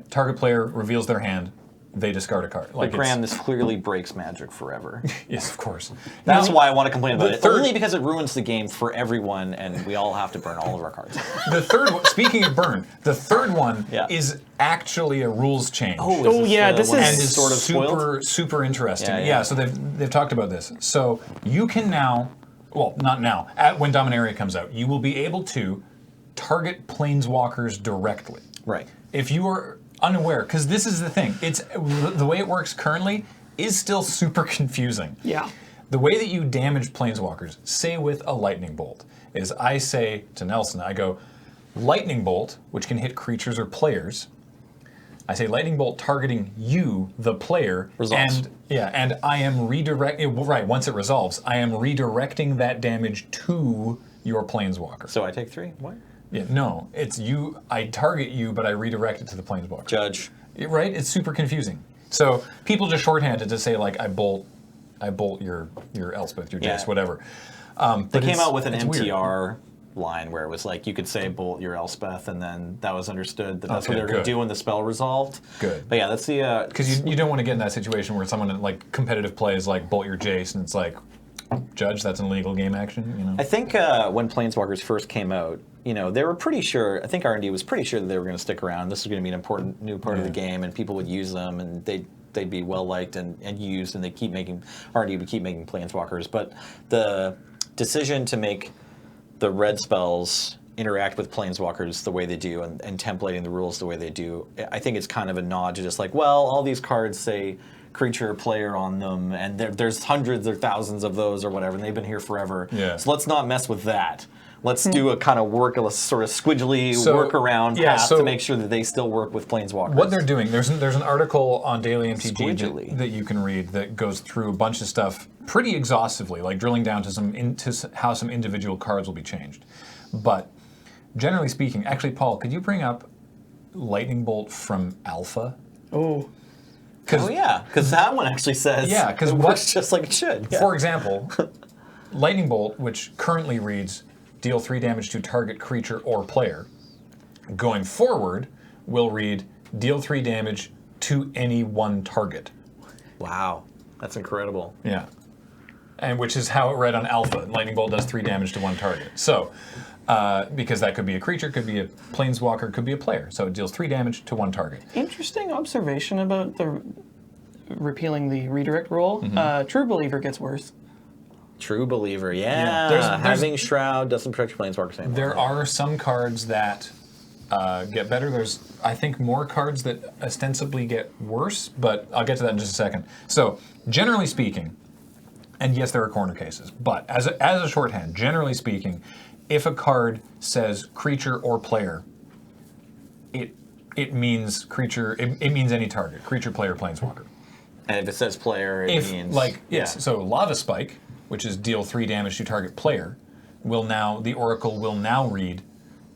target player reveals their hand, they discard a card. But Graham, this clearly breaks Magic forever. Yes, of course. That's Now, why I want to complain about it. third- Only because it ruins the game for everyone, and we all have to burn all of our cards. the third one, speaking of burn, the third one Yeah. is actually a rules change. Oh, yeah, this one is- and that's is sort of super spoiled. super interesting. Yeah, Yeah, yeah. so they've talked about this. So you can now, well, not now, when Dominaria comes out, you will be able to target planeswalkers directly. Right. If you are unaware, because this is the thing, it's the way it works currently is still super confusing. Yeah. The way that you damage planeswalkers, say with a lightning bolt, is I say to Nelson, I go, lightning bolt, which can hit creatures or players. I say lightning bolt targeting you, the player, Resolves. and I am redirecting. Right, once it resolves, I am redirecting that damage to your planeswalker. So I take 3. What? Yeah, no, it's you. I target you, but I redirect it to the planeswalker. Judge. Right? It's super confusing. So people just shorthand it to say like I bolt your Elspeth, your Jace, whatever. They came out with an it's MTR weird. line where it was like you could say bolt your Elspeth, and then that was understood that that's what Okay, they were going good. to do when the spell resolved. Good. But yeah, that's the Because you don't want to get in that situation where someone in like competitive play is like bolt your Jace, and it's like, Judge, that's an illegal game action. You know. I think when Planeswalkers first came out, they were pretty sure. I think R&D was pretty sure that they were going to stick around. This was going to be an important new part of the game, and people would use them, and they'd be well liked and used, and R&D would keep making Planeswalkers. But the decision to make the red spells interact with Planeswalkers the way they do, and templating the rules the way they do, I think it's kind of a nod to just like, well, all these cards say creature player on them, and there's hundreds or thousands of those or whatever, and they've been here forever. Yeah. So let's not mess with that. Let's do a kind of sort of squiggly workaround path to make sure that they still work with Planeswalkers. What they're doing, there's an article on Daily MTG Squidgely. that you can read that goes through a bunch of stuff pretty exhaustively, like drilling down to how some individual cards will be changed. But generally speaking, actually, Paul, could you bring up Lightning Bolt from Alpha? Oh. Oh yeah, because that one actually says it works just like it should. Yeah. For example, Lightning Bolt, which currently reads deal 3 damage to target creature or player, going forward will read deal 3 damage to any one target. Wow, that's incredible. Yeah. And which is how it read on Alpha. Lightning Bolt does 3 damage to one target. So, because that could be a creature, could be a planeswalker, could be a player. So it deals 3 damage to one target. Interesting observation about the repealing the redirect rule. True Believer gets worse. True Believer, yeah. There's- Having Shroud doesn't protect your Planeswalkers anymore. There are some cards that get better. There's, I think, more cards that ostensibly get worse, but I'll get to that in just a second. So, generally speaking, and yes, there are corner cases, but as a shorthand, generally speaking, if a card says creature or player, it means creature. It means any target, creature, player, planeswalker. And if it says player, it means So Lava Spike, which is deal 3 damage to target player, the Oracle will now read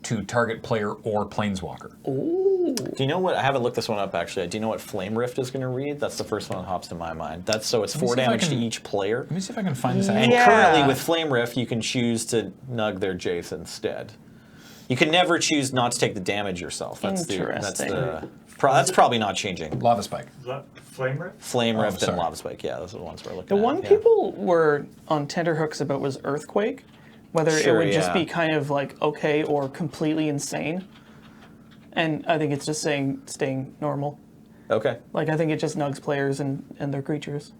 to target player or planeswalker. Ooh. Do you know what? I haven't looked this one up actually. Do you know what Flame Rift is going to read? That's the first one that hops to my mind. It's 4 damage to each player. Let me see if I can find this out. And currently with Flame Rift, you can choose to nug their Jace instead. You can never choose not to take the damage yourself. That's probably not changing. Lava Spike. Is that Flame Rift? Flame Rift and sorry. Lava Spike, yeah, those are the ones we're looking The at. one people were on tenterhooks about was Earthquake, whether it would just be kind of like okay or completely insane. And I think it's just staying normal. Okay. Like I think it just nugs players and their creatures.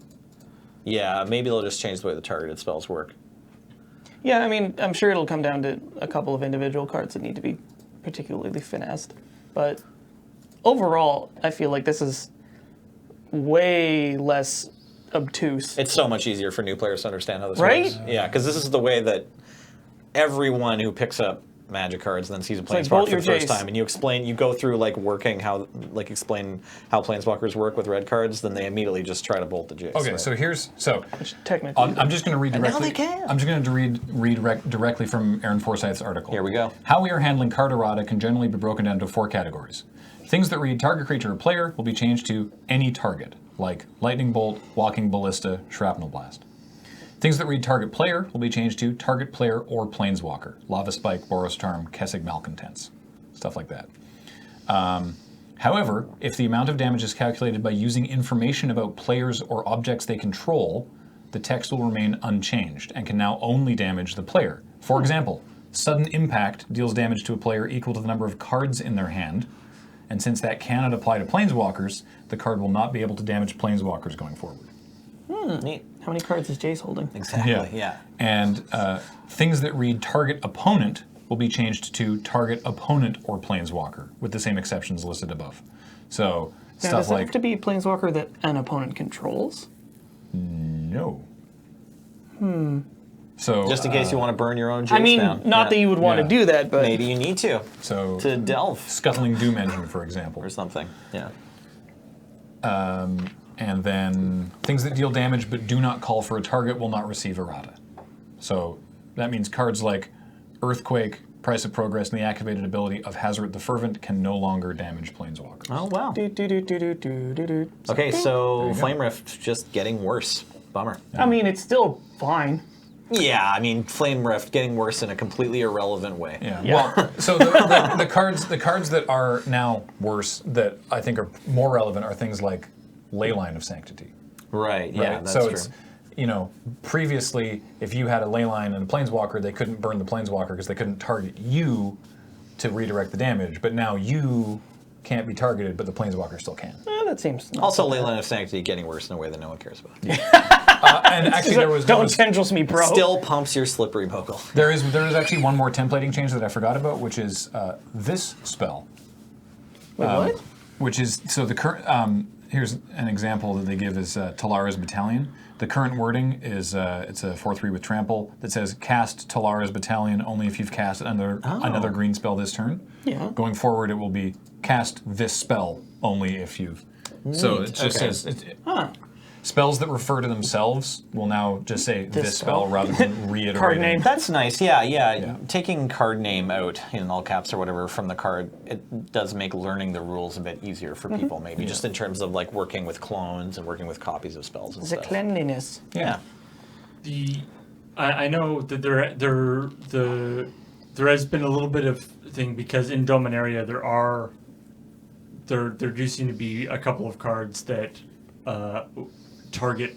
Yeah, maybe they'll just change the way the targeted spells work. Yeah, I mean, I'm sure it'll come down to a couple of individual cards that need to be particularly finessed. But overall, I feel like this is way less obtuse. It's so much easier for new players to understand how this Right? works. Yeah, because this is the way that everyone who picks up Magic cards and then sees a like Planeswalker bolt for the your first Jace. time, and you go through explain how Planeswalkers work with red cards, then they immediately just try to bolt the Jace. Okay, right? so Which technically, I'm just going to read now directly. they can. I'm just going to read directly from Aaron Forsyth's article. Here we go. How we are handling card errata can generally be broken down into 4 categories. Things that read target creature or player will be changed to any target, like Lightning Bolt, Walking Ballista, Shrapnel Blast. Things that read target player will be changed to target player or planeswalker, Lava Spike, Boros Charm, Kessig Malcontents, stuff like that. However, if the amount of damage is calculated by using information about players or objects they control, the text will remain unchanged and can now only damage the player. For example, sudden impact deals damage to a player equal to the number of cards in their hand, and since that cannot apply to planeswalkers, the card will not be able to damage planeswalkers going forward. Neat. how many cards is Jace holding? Exactly, yeah. And things that read target opponent will be changed to target opponent or planeswalker, with the same exceptions listed above. So Now, stuff does it like have to be a planeswalker that an opponent controls? no. So Just in case you want to burn your own Jace I mean, down. not that you would want Yeah. to do that, but Maybe you need to so delve Scuttling Doom Engine, for example. or something. Yeah. And then things that deal damage but do not call for a target will not receive errata. So that means cards like Earthquake, Price of Progress, and the activated ability of Hazard the Fervent can no longer damage planeswalkers. Oh, wow. Do, do, do, do, do, do, do, do. Okay, so you go. Flame Rift just getting worse. Bummer. I mean, it's still fine. Yeah, I mean, Flame Rift getting worse in a completely irrelevant way. Yeah. Yeah. Well, so the cards that are now worse that I think are more relevant are things like Leyline of Sanctity. Right, yeah, Right? that's so true. it's, you know, previously if you had a Leyline and a Planeswalker, they couldn't burn the Planeswalker because they couldn't target you to redirect the damage. But now you can't be targeted, but the Planeswalker still can. That seems not Also, so bad. Leyline of Sanctity getting worse in a way that no one cares about. And actually, there was Don't tendrils me, bro. Still pumps your slippery bogle. there is actually one more templating change that I forgot about, which is this spell. Wait, what? Which is, so the current, here's an example that they give is Talara's Battalion. The current wording is, it's a 4/3 with trample that says cast Talara's Battalion only if you've cast another green spell this turn. Yeah. Going forward, it will be cast this spell only if you've. So it just Okay. says, spells that refer to themselves will now just say this spell spell. rather than reiterating. Card name. That's nice. Yeah. Taking card name out in all caps or whatever from the card, it does make learning the rules a bit easier for people, maybe just in terms of like working with clones and working with copies of spells and The stuff. cleanliness. Yeah. I know that there has been a little bit of thing because in Dominaria there do seem to be a couple of cards that target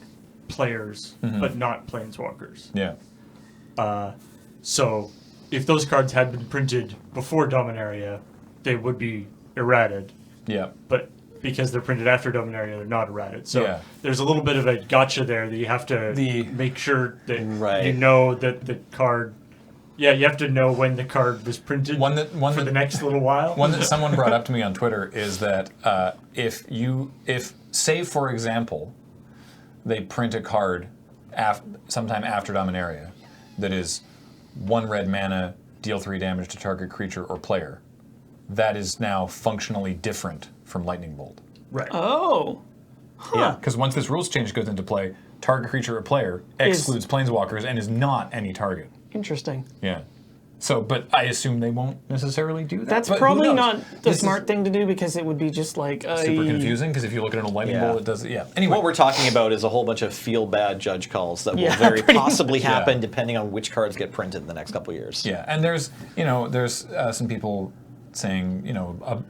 players but not planeswalkers. Yeah. So if those cards had been printed before Dominaria, they would be errated. Yeah. But because they're printed after Dominaria, they're not errated. So Yeah. there's a little bit of a gotcha there that you have to make sure that Right. you know that the card. Yeah, you have to know when the card was printed for the next little while. One that someone brought up to me on Twitter is that if say for example, they print a card sometime after Dominaria that is 1 red mana, deal 3 damage to target creature or player, that is now functionally different from Lightning Bolt. Right. Oh. Yeah. Because once this rules change goes into play, target creature or player excludes planeswalkers and is not any target. Interesting. Yeah. So, but I assume they won't necessarily do that. That's But who probably knows? not the This is smart thing to do because it would be just like super confusing because if you look at it on a lightning Yeah. bolt, it does. Yeah. Anyway, What we're talking about is a whole bunch of feel-bad judge calls that will Yeah, very pretty possibly much. happen Yeah. depending on which cards get printed in the next couple of years. yeah, and there's some people saying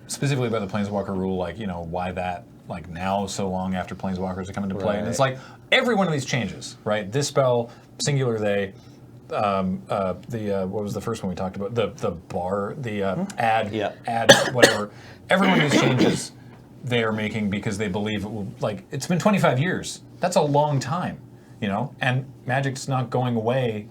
specifically about the planeswalker rule, like why that like now so long after planeswalkers are coming into play, and it's Right. like every one of these changes, right? This spell, singular they. What was the first one we talked about? The bar, add, Yeah. add, whatever. Every one of these changes they are making because they believe it will. Like it's been 25 years. That's a long time, and Magic's not going away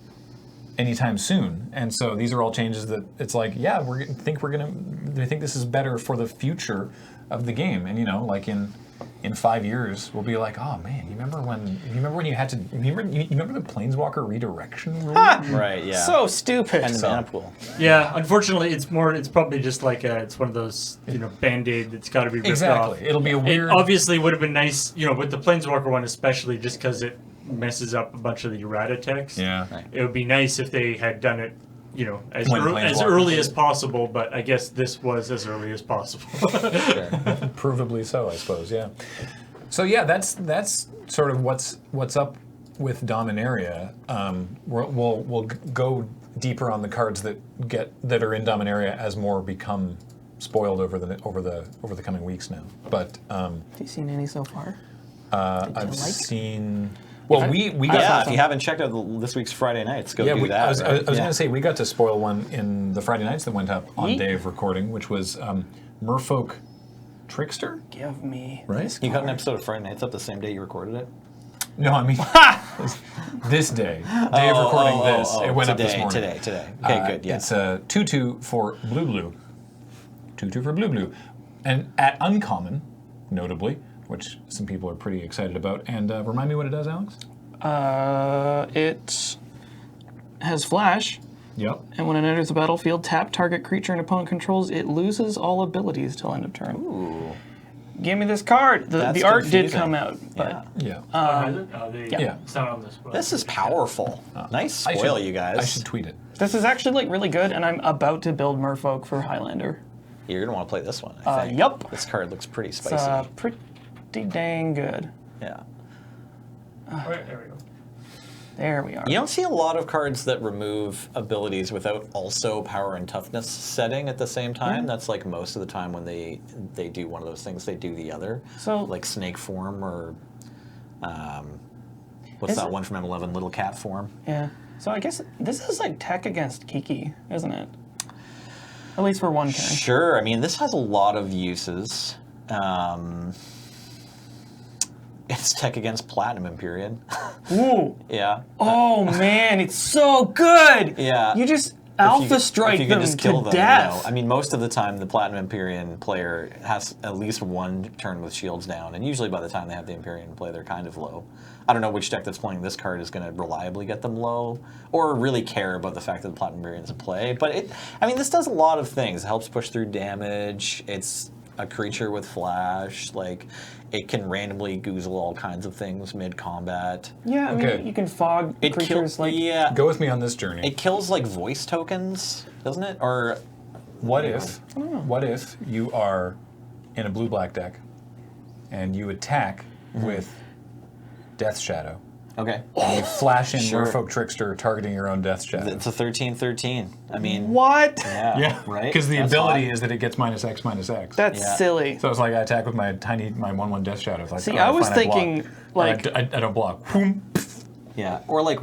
anytime soon. And so these are all changes that it's like, yeah, they think this is better for the future of the game, and like in 5 years, we'll be like, oh man, you remember when you had to, you remember the Planeswalker redirection rule? Right, yeah. so stupid. and the mana pool. Yeah, unfortunately, it's probably just like it's one of those Band-Aid that's got to be ripped Exactly. off. It'll be a weird. It obviously would have been nice, with the Planeswalker one especially, just because it messes up a bunch of the errata text. Yeah. Right. It would be nice if they had done it, as When early Planeswalkers as did. possible. But I guess this was as early as possible. Provably so, I suppose. Yeah. So yeah, that's sort of what's up with Dominaria. We'll go deeper on the cards that are in Dominaria as more become spoiled over the coming weeks now. But Have you seen any so far? I've like? seen. Well, we got. Yeah, if you haven't checked out this week's Friday nights, go do that. I was right? going to say we got to spoil one in the Friday nights that went up on Yeet. day of recording, which was Merfolk Trickster, Give me. right? You got an episode of Friday nights up the same day you recorded it? No, I mean this day of recording this. It went up this morning. Today. Okay, good. Yeah. It's 2/2 for blue. 2/2 for blue, and at uncommon, notably, which some people are pretty excited about. And remind me what it does, Alex. It has flash, Yep. and when it enters the battlefield, tap target creature and opponent controls. It loses all abilities till end of turn. Ooh. give me this card. The That's art did confusing. come out, but Yeah. Yeah. Yeah. It's not on this one. This is powerful. Nice spoil, you guys. I should tweet it. this is actually like really good, and I'm about to build Merfolk for Highlander. You're gonna want to play this one. I think. Yup. This card looks pretty It's spicy. pretty dang good. Yeah. Right, there we go. There we are. You don't see a lot of cards that remove abilities without also power and toughness setting at the same time. That's like most of the time when they do one of those things, they do the other. So- like Snake Form or what's Is that it- one from M11? Little Cat Form. Yeah. So I guess this is like tech against Kiki, isn't it? At least for one turn. Sure. I mean, this has a lot of uses. It's tech against Platinum period. Ooh. Yeah. Oh man, it's so good. Yeah. You just If alpha you strike can them just to kill them, death. I mean, most of the time, the Platinum Empyrean player has at least one turn with shields down, and usually by the time they have the Empyrean in play, they're kind of low. I don't know which deck that's playing this card is going to reliably get them low, or really care about the fact that the Platinum Empyrean is in play. But I mean, this does a lot of things. It helps push through damage. It's a creature with flash. Like, it can randomly goozle all kinds of things mid-combat. Yeah, I mean, Okay. you can fog It creatures kills, like yeah. Go with me on this journey. It kills like voice tokens, doesn't it? Or What if you are in a blue-black deck and you attack with Death Shadow? okay, And you flash in Sure. Merfolk Trickster targeting your own Death Shadow. it's a 13/13. I mean, what? yeah, right. Because the That's ability hot. is that it gets -X/-X. That's Yeah. silly. So it's like I attack with my 1/1 Death Shadow. It's like, See, all I right, was fine, thinking, block. like- I don't block. Boom. Yeah, or like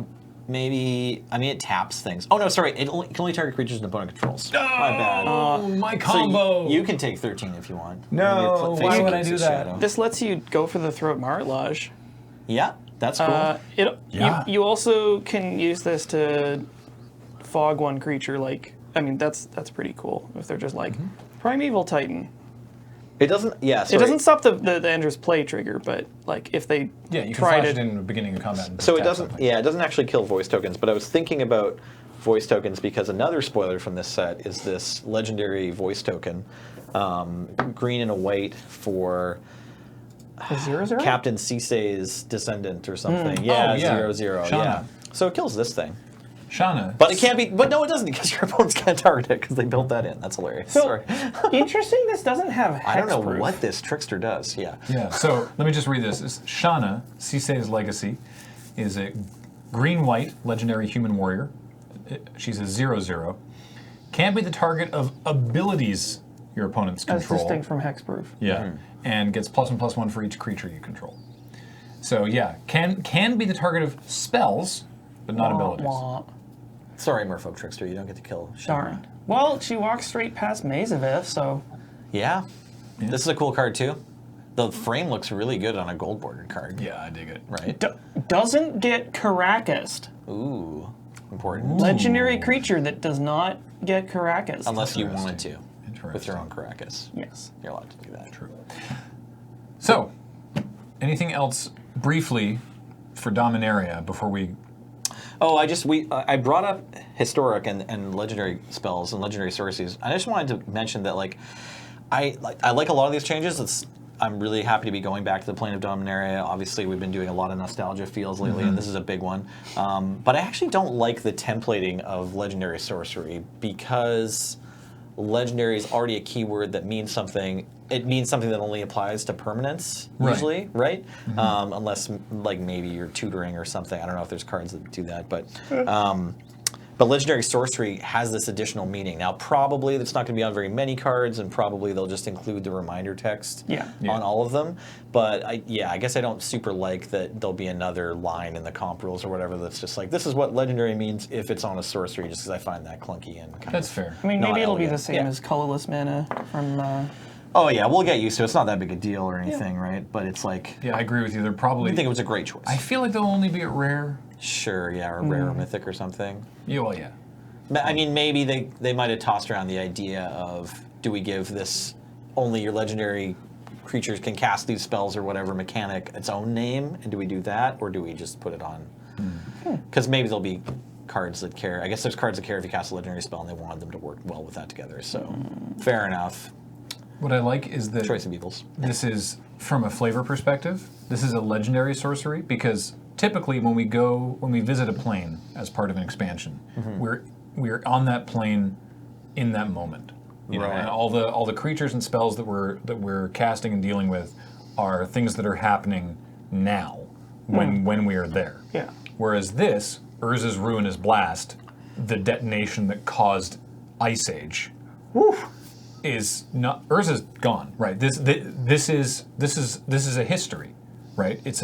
maybe I mean it taps things. Oh no, sorry, it can only target creatures an opponent controls. My bad. Oh, my So combo. you can take 13 if you want. No, When why you're would I facing do Xyz that? Shadow. This lets you go for the Throat Martelage. Yeah, that's cool. Yeah. You also can use this to fog one creature. Like, I mean, that's pretty cool. If they're just like Primeval Titan, it doesn't. Yeah, it sorry. doesn't stop the Ender's Play trigger, but like if they Yeah, you can try flash to it in the beginning of combat. And So it tap doesn't. something. Yeah, it doesn't actually kill voice tokens. But I was thinking about voice tokens because another spoiler from this set is this legendary voice token, green and a white for the 0/0. Captain Cisse's descendant or something. Oh, Yeah, yeah. 0/0. Shauna. Yeah. So it kills this thing. Shauna. But it can't be. But no, it doesn't because your opponents can't target it because they built that in. That's hilarious. So Sorry. interesting. This doesn't have hexproof. I don't know what this trickster does. Yeah. Yeah, so let me just read this. It's Shauna, Cisse's Legacy, is a green-white legendary human warrior. She's a 0/0. Can't be the target of abilities your opponents As control. distinct from hexproof. Yeah, and gets +1/+1 for each creature you control. So yeah, can be the target of spells, but not abilities. Wah. Sorry, Merfolk Trickster. You don't get to kill. Shauna. Darn. Well, she walks straight past Mazavith, so Yeah. This is a cool card too. The frame looks really good on a gold bordered card. Yeah, I dig it. Right. doesn't get Caracased. Ooh. Important. Legendary creature that does not get Caracased. Unless you wanted to. Interesting. With your own Caracas. Yes. You're allowed to do that. True. So, anything else briefly for Dominaria before we? Oh, I brought up historic and legendary spells and legendary sorceries. I just wanted to mention that I like a lot of these changes. I'm really happy to be going back to the plane of Dominaria. Obviously, we've been doing a lot of nostalgia feels lately, and this is a big one. But I actually don't like the templating of legendary sorcery because legendary is already a keyword that means something. It means something that only applies to permanents, usually, right? Unless, like, maybe you're tutoring or something. I don't know if there's cards that do that, but legendary sorcery has this additional meaning. Now, probably it's not going to be on very many cards, and probably they'll just include the reminder text on all of them. But I guess I don't super like that there'll be another line in the comp rules or whatever that's just like, this is what legendary means if it's on a sorcery, just because I find that clunky and kind That's of fair. I mean, not maybe it'll be the elegant. same Yeah. as colorless mana from. Oh yeah, we'll get used to it. It's not that big a deal or anything, right? But it's like, Yeah, I agree with you. They're probably. I think it was a great choice. I feel like they'll only be at rare. Sure, yeah, or rare or mythic or something. Yeah, well, yeah. I mean, maybe they might have tossed around the idea of, do we give this only your legendary creatures can cast these spells or whatever mechanic its own name, and do we do that, or do we just put it on? Because maybe there'll be cards that care. I guess there's cards that care if you cast a legendary spell and they wanted them to work well with that together. So, fair enough. what I like is that Choice of evils. this is, from a flavor perspective, this is a legendary sorcery because typically when we visit a plane as part of an expansion, we're on that plane in that moment. You know, Right. and all the creatures and spells that we're casting and dealing with are things that are happening now when we are there. Yeah. Whereas this, Urza's Ruinous Blast, the detonation that caused Ice Age, is not. Urza's gone, right? This is a history, right? It's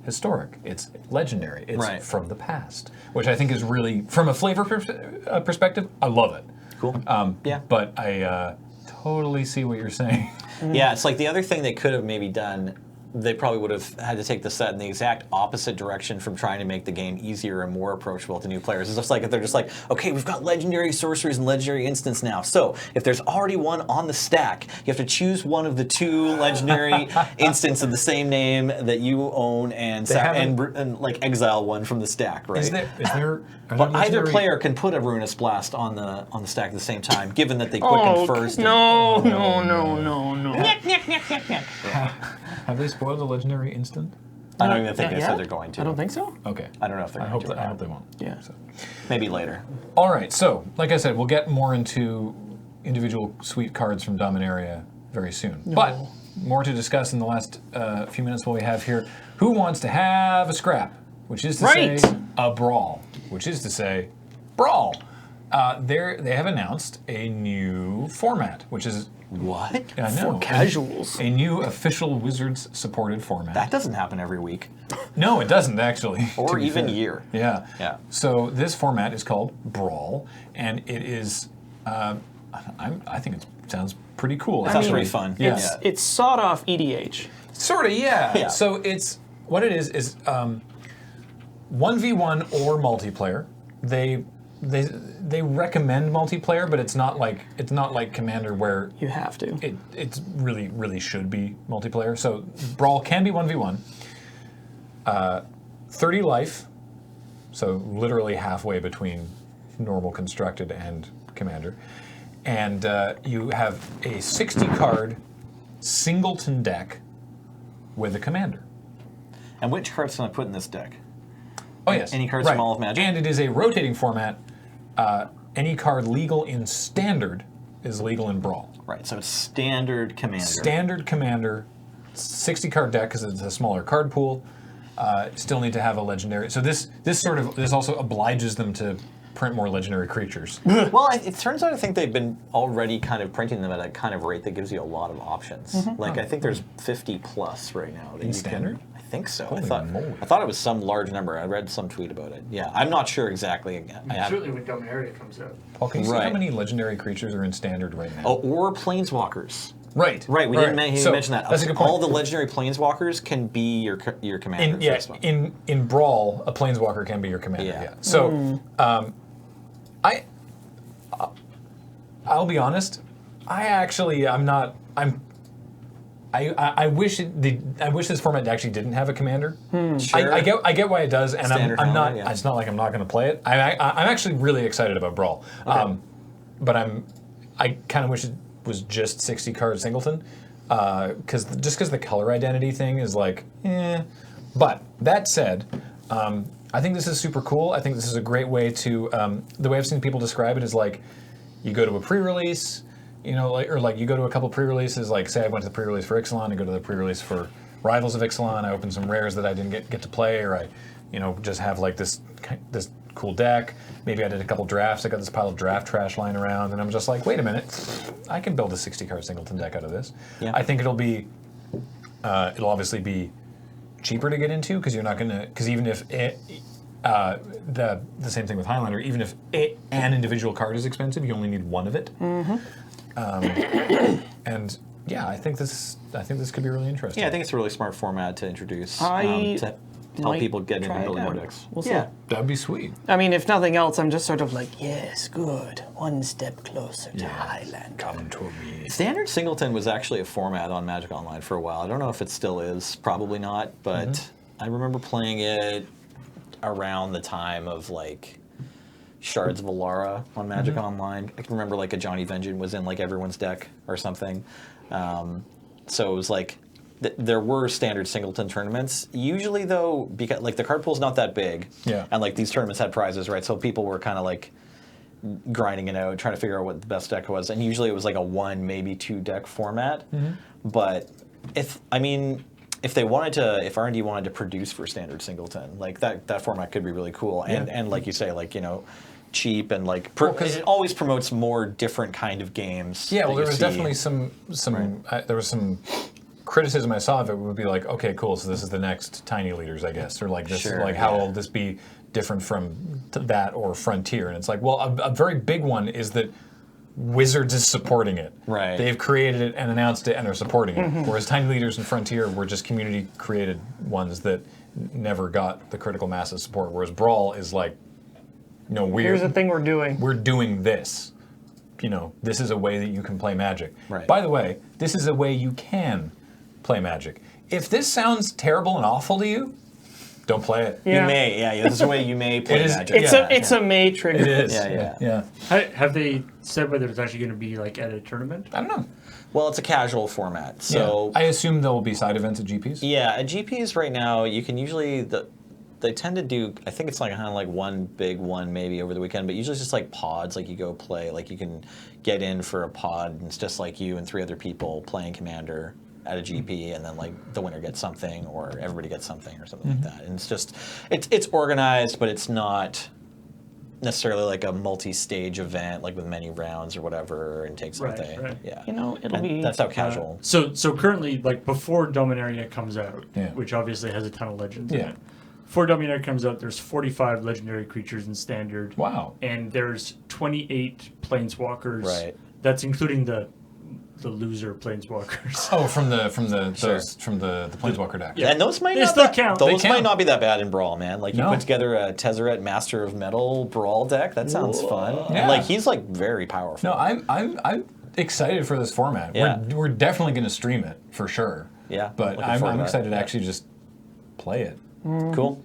historic. It's legendary. It's Right. from the past, which I think is really, from a flavor perspective, I love it. Cool. Yeah. But I totally see what you're saying. Yeah, it's like the other thing they could have maybe done, they probably would have had to take the set in the exact opposite direction from trying to make the game easier and more approachable to new players. It's just like if they're just like, okay, we've got legendary sorceries and legendary instants now. So if there's already one on the stack, you have to choose one of the 2 legendary instants of the same name that you own and like exile one from the stack, right? Is there But either legendary- player can put a Ruinous Blast on the stack at the same time, given that they quicken first. No. Have they spoiled a legendary instant? I don't even think they Yeah? said they're going to. I don't think so. Okay. I don't know if they're I going hope to. I hope they won't. Yeah. So. Maybe later. All right, so like I said, we'll get more into individual sweet cards from Dominaria very soon. But more to discuss in the last few minutes while we have here. Who wants to have a scrap? Which is to Right. say a brawl. Which is to say Brawl. They have announced a new format, which is What? I know, For casuals. a new official Wizards supported format. That doesn't happen every week. No, it doesn't actually. Or to be even fair. year. Yeah. Yeah. So this format is called Brawl, and it is. I think it sounds pretty cool. Sounds mean, pretty fun. Yeah. It's sawed off EDH. Sort of, yeah. Yeah. So it's what it is 1v1 or multiplayer. They recommend multiplayer, but it's not like Commander where You have to. it's really should be multiplayer. So Brawl can be 1v1. 30 life, so literally halfway between normal constructed and Commander. And you have a 60 card singleton deck with a Commander. And which cards can I put in this deck? Oh yes. Any cards from all of Magic? And it is a rotating format. Any card legal in Standard is legal in Brawl. Right, so it's standard Commander. Standard Commander, 60 card deck because it's a smaller card pool. Still need to have a legendary. So this also obliges them to print more legendary creatures. Well, it turns out I think they've been already kind of printing them at a kind of rate that gives you a lot of options. Like I think there's 50 plus right now. That In you Standard? Can, I think so. Holy moly. I thought it was some large number. I read some tweet about it. Yeah, I'm not sure exactly. Certainly when Dominaria comes out. Paul, can you see how Right. many legendary creatures are in Standard right now? Oh, or Planeswalkers. Right. Right, we didn't mention that. That's a good point. All the legendary Planeswalkers can be your commander. for this one. In Brawl, a Planeswalker can be your commander. Yeah. Yeah. So, I'll be honest. I wish this format actually didn't have a commander. Sure. I get why it does, and Standard I'm not. format, yeah. It's not like I'm not going to play it. I'm actually really excited about Brawl, but I kind of wish it was just 60 card singleton, because the color identity thing is like, eh. But that said, I think this is super cool. I think this is a great way to. The way I've seen people describe it is like, you go to a pre-release. You know, like you go to a couple pre-releases, like say I went to the pre-release for Ixalan, I go to the pre-release for Rivals of Ixalan, I open some rares that I didn't get to play, or I, just have like this cool deck. Maybe I did a couple drafts, I got this pile of draft trash lying around, and I'm just like, wait a minute, I can build a 60-card singleton deck out of this. Yeah. I think it'll obviously be cheaper to get into, because you're not gonna, because even if the same thing with Highlander, even if an individual card is expensive, you only need one of it. And yeah, I think this could be really interesting. Yeah, I think it's a really smart format to introduce I to help might people get into try it building more out. decks. We'll see. Yeah. That'd be sweet. I mean, if nothing else, I'm just sort of like, yes, good. One step closer to Highlander. Come to me. Standard Singleton was actually a format on Magic Online for a while. I don't know if it still is, probably not, but I remember playing it around the time of like Shards of Alara on Magic Online. I can remember like a Johnny Vengeance was in like everyone's deck or something. So it was like there were standard singleton tournaments. Usually though, because like the card pool's not that big, and like these tournaments had prizes, right? So people were kind of like grinding it out, trying to figure out what the best deck was, and usually it was like a 1, maybe 2 deck format. But if they wanted to, if R&D wanted to produce for standard singleton, like that format could be really cool, and like you say, like, you know, cheap and like it always promotes more different kind of games. Yeah, well, there was definitely some there was some criticism I saw of it would be like, okay, cool, so this is the next Tiny Leaders, I guess, or like this, like how will this be different from that or Frontier? And it's like, well, a very big one is that Wizards is supporting it. Right. They've created it and announced it and are supporting it. Whereas Tiny Leaders and Frontier were just community created ones that never got the critical mass of support. Whereas Brawl is like, you know, Here's the thing we're doing. We're doing this. You know, this is a way that you can play Magic. Right. By the way, this is a way you can play Magic. If this sounds terrible and awful to you, don't play it. You may, this is a way you may play Magic. It's a May trigger. It is. Yeah. Have they said whether it's actually going to be like at a tournament? I don't know. Well, it's a casual format, so I assume there will be side events at GPs. Yeah, at GPs right now, you can usually they tend to do. I think it's like kind of like one big one maybe over the weekend, but usually it's just like pods. Like you go play, like you can get in for a pod, and it's just like you and 3 other people playing Commander at a GP, and then like the winner gets something, or everybody gets something, or something like that. And it's just it's organized, but it's not necessarily like a multi-stage event, like with many rounds or whatever, and takes something. Right. You know, it'll be. That's how casual. So currently, like before Dominaria comes out, which obviously has a ton of legends in it. Before Dominaria comes out, there's 45 legendary creatures in Standard. Wow. And there's 28 Planeswalkers. Right. That's including the loser Planeswalkers. Oh, from the Planeswalker deck. Yeah, and those might They not still count. Those They might count. not be that bad in Brawl, man. Like you No. put together a Tezzeret Master of Metal Brawl deck. That sounds fun. Yeah. And like he's like very powerful. No, I'm excited for this format. Yeah. We're definitely going to stream it for sure. Yeah, But looking forward I'm to excited that. to actually just play it. Cool.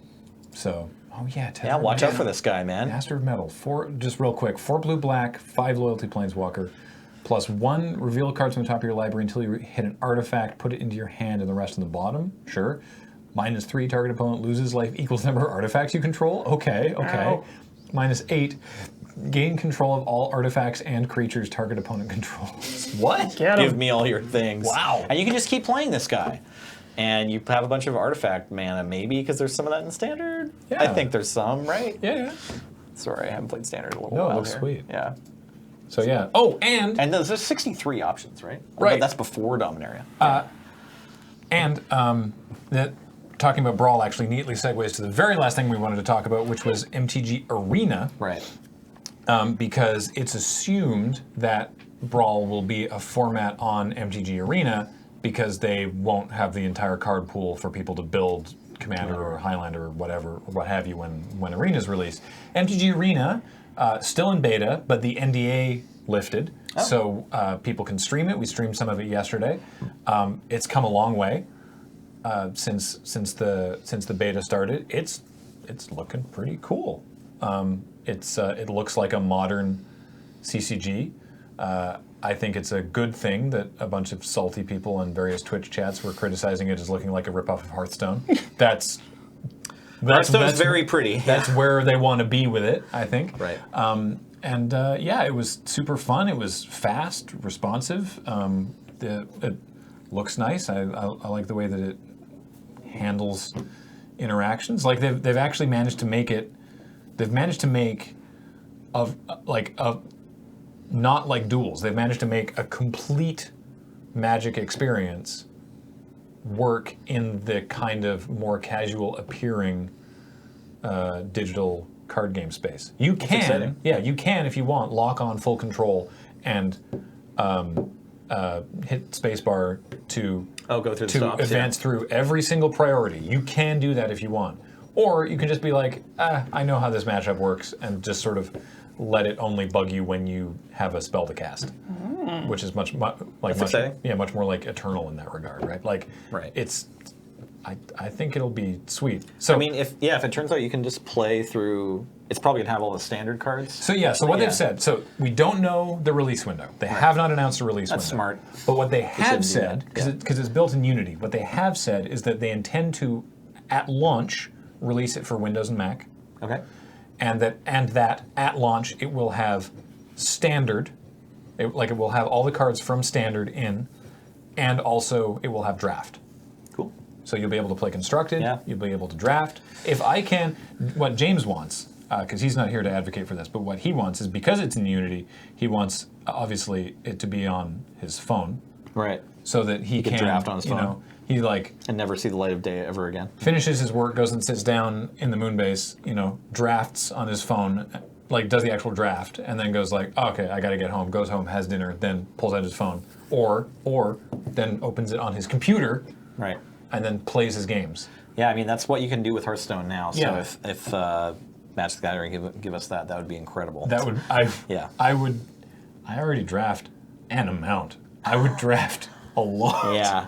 So, Yeah, Tezzeret watch out for this guy, man. Master of Metal. 4, just real quick, 4 blue black, 5 loyalty Planeswalker, plus 1 reveal cards from the top of your library until you hit an artifact, put it into your hand, and the rest on the bottom. Sure. -3, target opponent loses life equals the number of artifacts you control. Okay. Ow. -8, gain control of all artifacts and creatures target opponent controls. What? Get 'em. Give me all your things. Wow. And you can just keep playing this guy. And you have a bunch of artifact mana, maybe, because there's some of that in Standard. Yeah. I think there's some, right? Yeah. Sorry, I haven't played Standard in a little No, it while looks here. sweet. Yeah. So yeah. Oh, and And there's 63 options, right? Right. But that's before Dominaria. that talking about Brawl actually neatly segues to the very last thing we wanted to talk about, which was MTG Arena. Right. Because it's assumed that Brawl will be a format on MTG Arena because they won't have the entire card pool for people to build Commander or Highlander or whatever, or what have you, when Arena's released. MTG Arena, still in beta, but the NDA lifted, so people can stream it. We streamed some of it yesterday. It's come a long way since the beta started. It's looking pretty cool. It looks like a modern CCG. I think it's a good thing that a bunch of salty people in various Twitch chats were criticizing it as looking like a ripoff of Hearthstone. That's Hearthstone's very pretty. That's where they want to be with it, I think. Right. It was super fun. It was fast, responsive. It looks nice. I like the way that it handles interactions. Like they've actually managed to make it. They've managed to make not like duels. They've managed to make a complete Magic experience work in the kind of more casual appearing digital card game space. You can, exciting. you can if you want, lock on full control and hit spacebar to go through the stops, advance through every single priority. You can do that if you want. Or you can just be like, I know how this matchup works, and just sort of let it only bug you when you have a spell to cast, which is much more like Eternal in that regard, right? Like, right. I think it'll be sweet. So I mean, if it turns out you can just play through It's probably gonna have all the standard cards. So yeah, so what they've said, so we don't know the release window. They have not announced a release window. That's smart. But what they have shouldn't do said, that. because it's built in Unity, what they have said is that they intend to, at launch, release it for Windows and Mac, Okay. and that at launch it will have standard, it will have all the cards from standard in, and also it will have draft. Cool. So you'll be able to play constructed, Yeah. you'll be able to draft. If I can, what James wants, because he's not here to advocate for this, but what he wants is, because it's in Unity, he wants, obviously, it to be on his phone, Right. so that he can can, draft on his phone. He like And never see the light of day ever again. finishes his work, goes and sits down in the moonbase, drafts on his phone, like does the actual draft, and then goes like, oh, okay, I got to get home. Goes home, has dinner, then pulls out his phone, or then opens it on his computer, Right. and then plays his games. Yeah, I mean that's what you can do with Hearthstone now. So Yeah. if Magic the Gathering give us that would be incredible. That would Yeah. I already draft an amount. I would draft a lot. Yeah.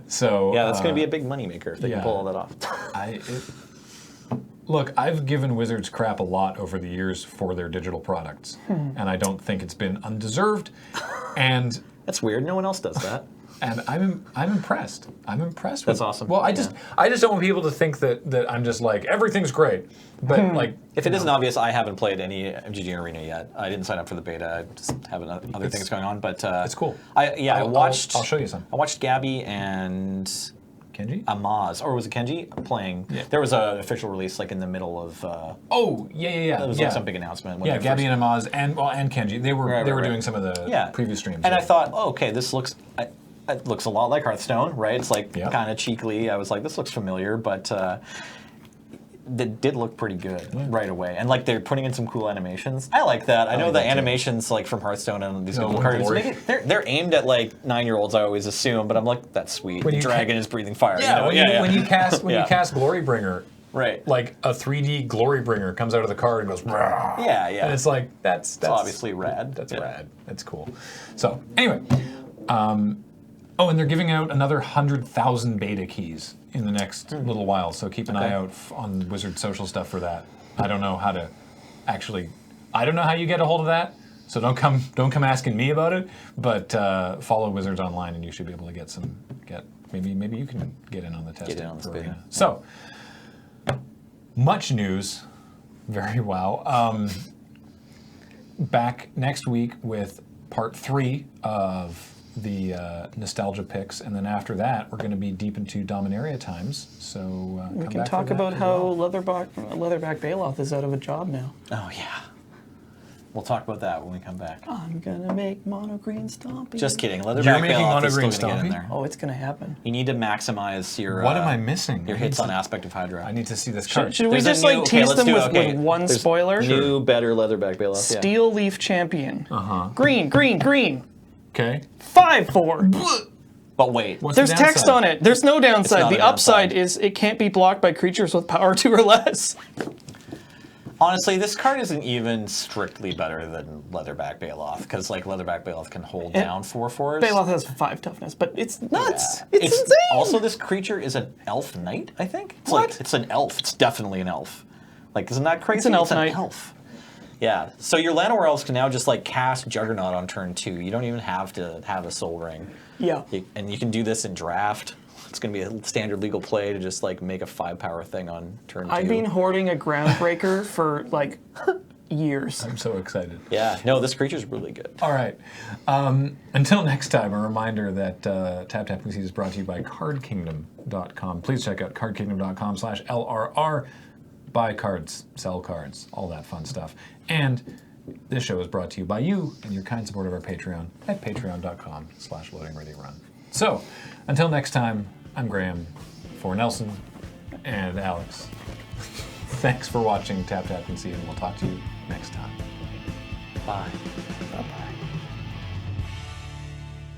So Yeah, that's going to be a big moneymaker if they can pull all that off. Look, I've given Wizards crap a lot over the years for their digital products, and I don't think it's been undeserved. And That's weird. No one else does that. I'm impressed. I'm impressed with That's awesome. Well, I just don't want people to think that I'm just like everything's great, but like If it isn't obvious, I haven't played any MTG Arena yet. I didn't sign up for the beta. I just have other things going on. But it's cool. I watched. I'll show you some. I watched Gabby and Kenji? Amaz, or was it Kenji playing? Yeah. There was an official release like in the middle of. Oh, yeah. It was like some big announcement. Yeah, Gabby and Amaz and Kenji. They were Right. doing some of the preview streams. And I thought, oh, okay, this looks. It looks a lot like Hearthstone, right? It's like kind of cheekily. I was like, this looks familiar, but it did look pretty good right away. And like they're putting in some cool animations. I like that. I know the animations like from Hearthstone and these cool cartoons. They're aimed at like 9-year-olds, I always assume. But I'm like, that's sweet. The dragon is breathing fire. Yeah, when you cast Yeah. Glorybringer, right? like a 3D Glorybringer comes out of the card and goes, "Rah." Yeah. And it's like that's obviously rad. That's rad. That's cool. So anyway. And they're giving out another 100,000 beta keys in the next little while, so keep an eye out on Wizard social stuff for that. I don't know how you get a hold of that, so don't come asking me about it, but follow Wizards online and you should be able to get maybe you can get in on the testing. Get in on this for beta. Arena. So, much news, very wow. Back next week with part 3 of the nostalgia picks, and then after that we're going to be deep into Dominaria times. So we can talk about how Leatherback Bailoff is out of a job now. Oh yeah. We'll talk about that when we come back. I'm gonna make mono green Stompy. Just kidding. You're Leatherback making Bailoff mono is green still gonna get in Stompy? there. Oh, it's gonna happen. You need to maximize your. What am I missing? Your hits on Aspect of Hydra. I need to see this card. Should we There's a just new- like tease let's them do with, it. Okay. with one There's spoiler? New, better Leatherback Bailoff. Yeah. Steel Leaf Champion. Green. Okay. 5/4. But wait. What's There's the text downside? on it. There's no downside. not The a downside. upside is it can't be blocked by creatures with power 2 or less. Honestly, this card isn't even strictly better than Leatherback Bailoff, because like Leatherback Bailoff can hold down 4/4s. Bailoff has 5 toughness, but it's nuts. Yeah. It's insane. Also, this creature is an elf knight, I think. It's What? Like, it's an elf. It's definitely an elf. Like, isn't that crazy? It's an elf It's knight. elf. Yeah. So your Llanowar elves can now just like cast Juggernaut on turn 2. You don't even have to have a Soul Ring. Yeah. And you can do this in draft. It's going to be a standard legal play to just like make a 5-power thing on turn 2. I've been hoarding a Groundbreaker for like years. I'm so excited. Yeah. No, this creature's really good. All right. Until next time, a reminder that Tap Tap Conceit is brought to you by CardKingdom.com. Please check out CardKingdom.com/LRR. Buy cards, sell cards, all that fun stuff. And this show is brought to you by you and your kind support of our Patreon at patreon.com/LoadingReadyRun. So, until next time, I'm Graham for Nelson and Alex. Thanks for watching Tap Tap Conceit, and we'll talk to you next time. Bye.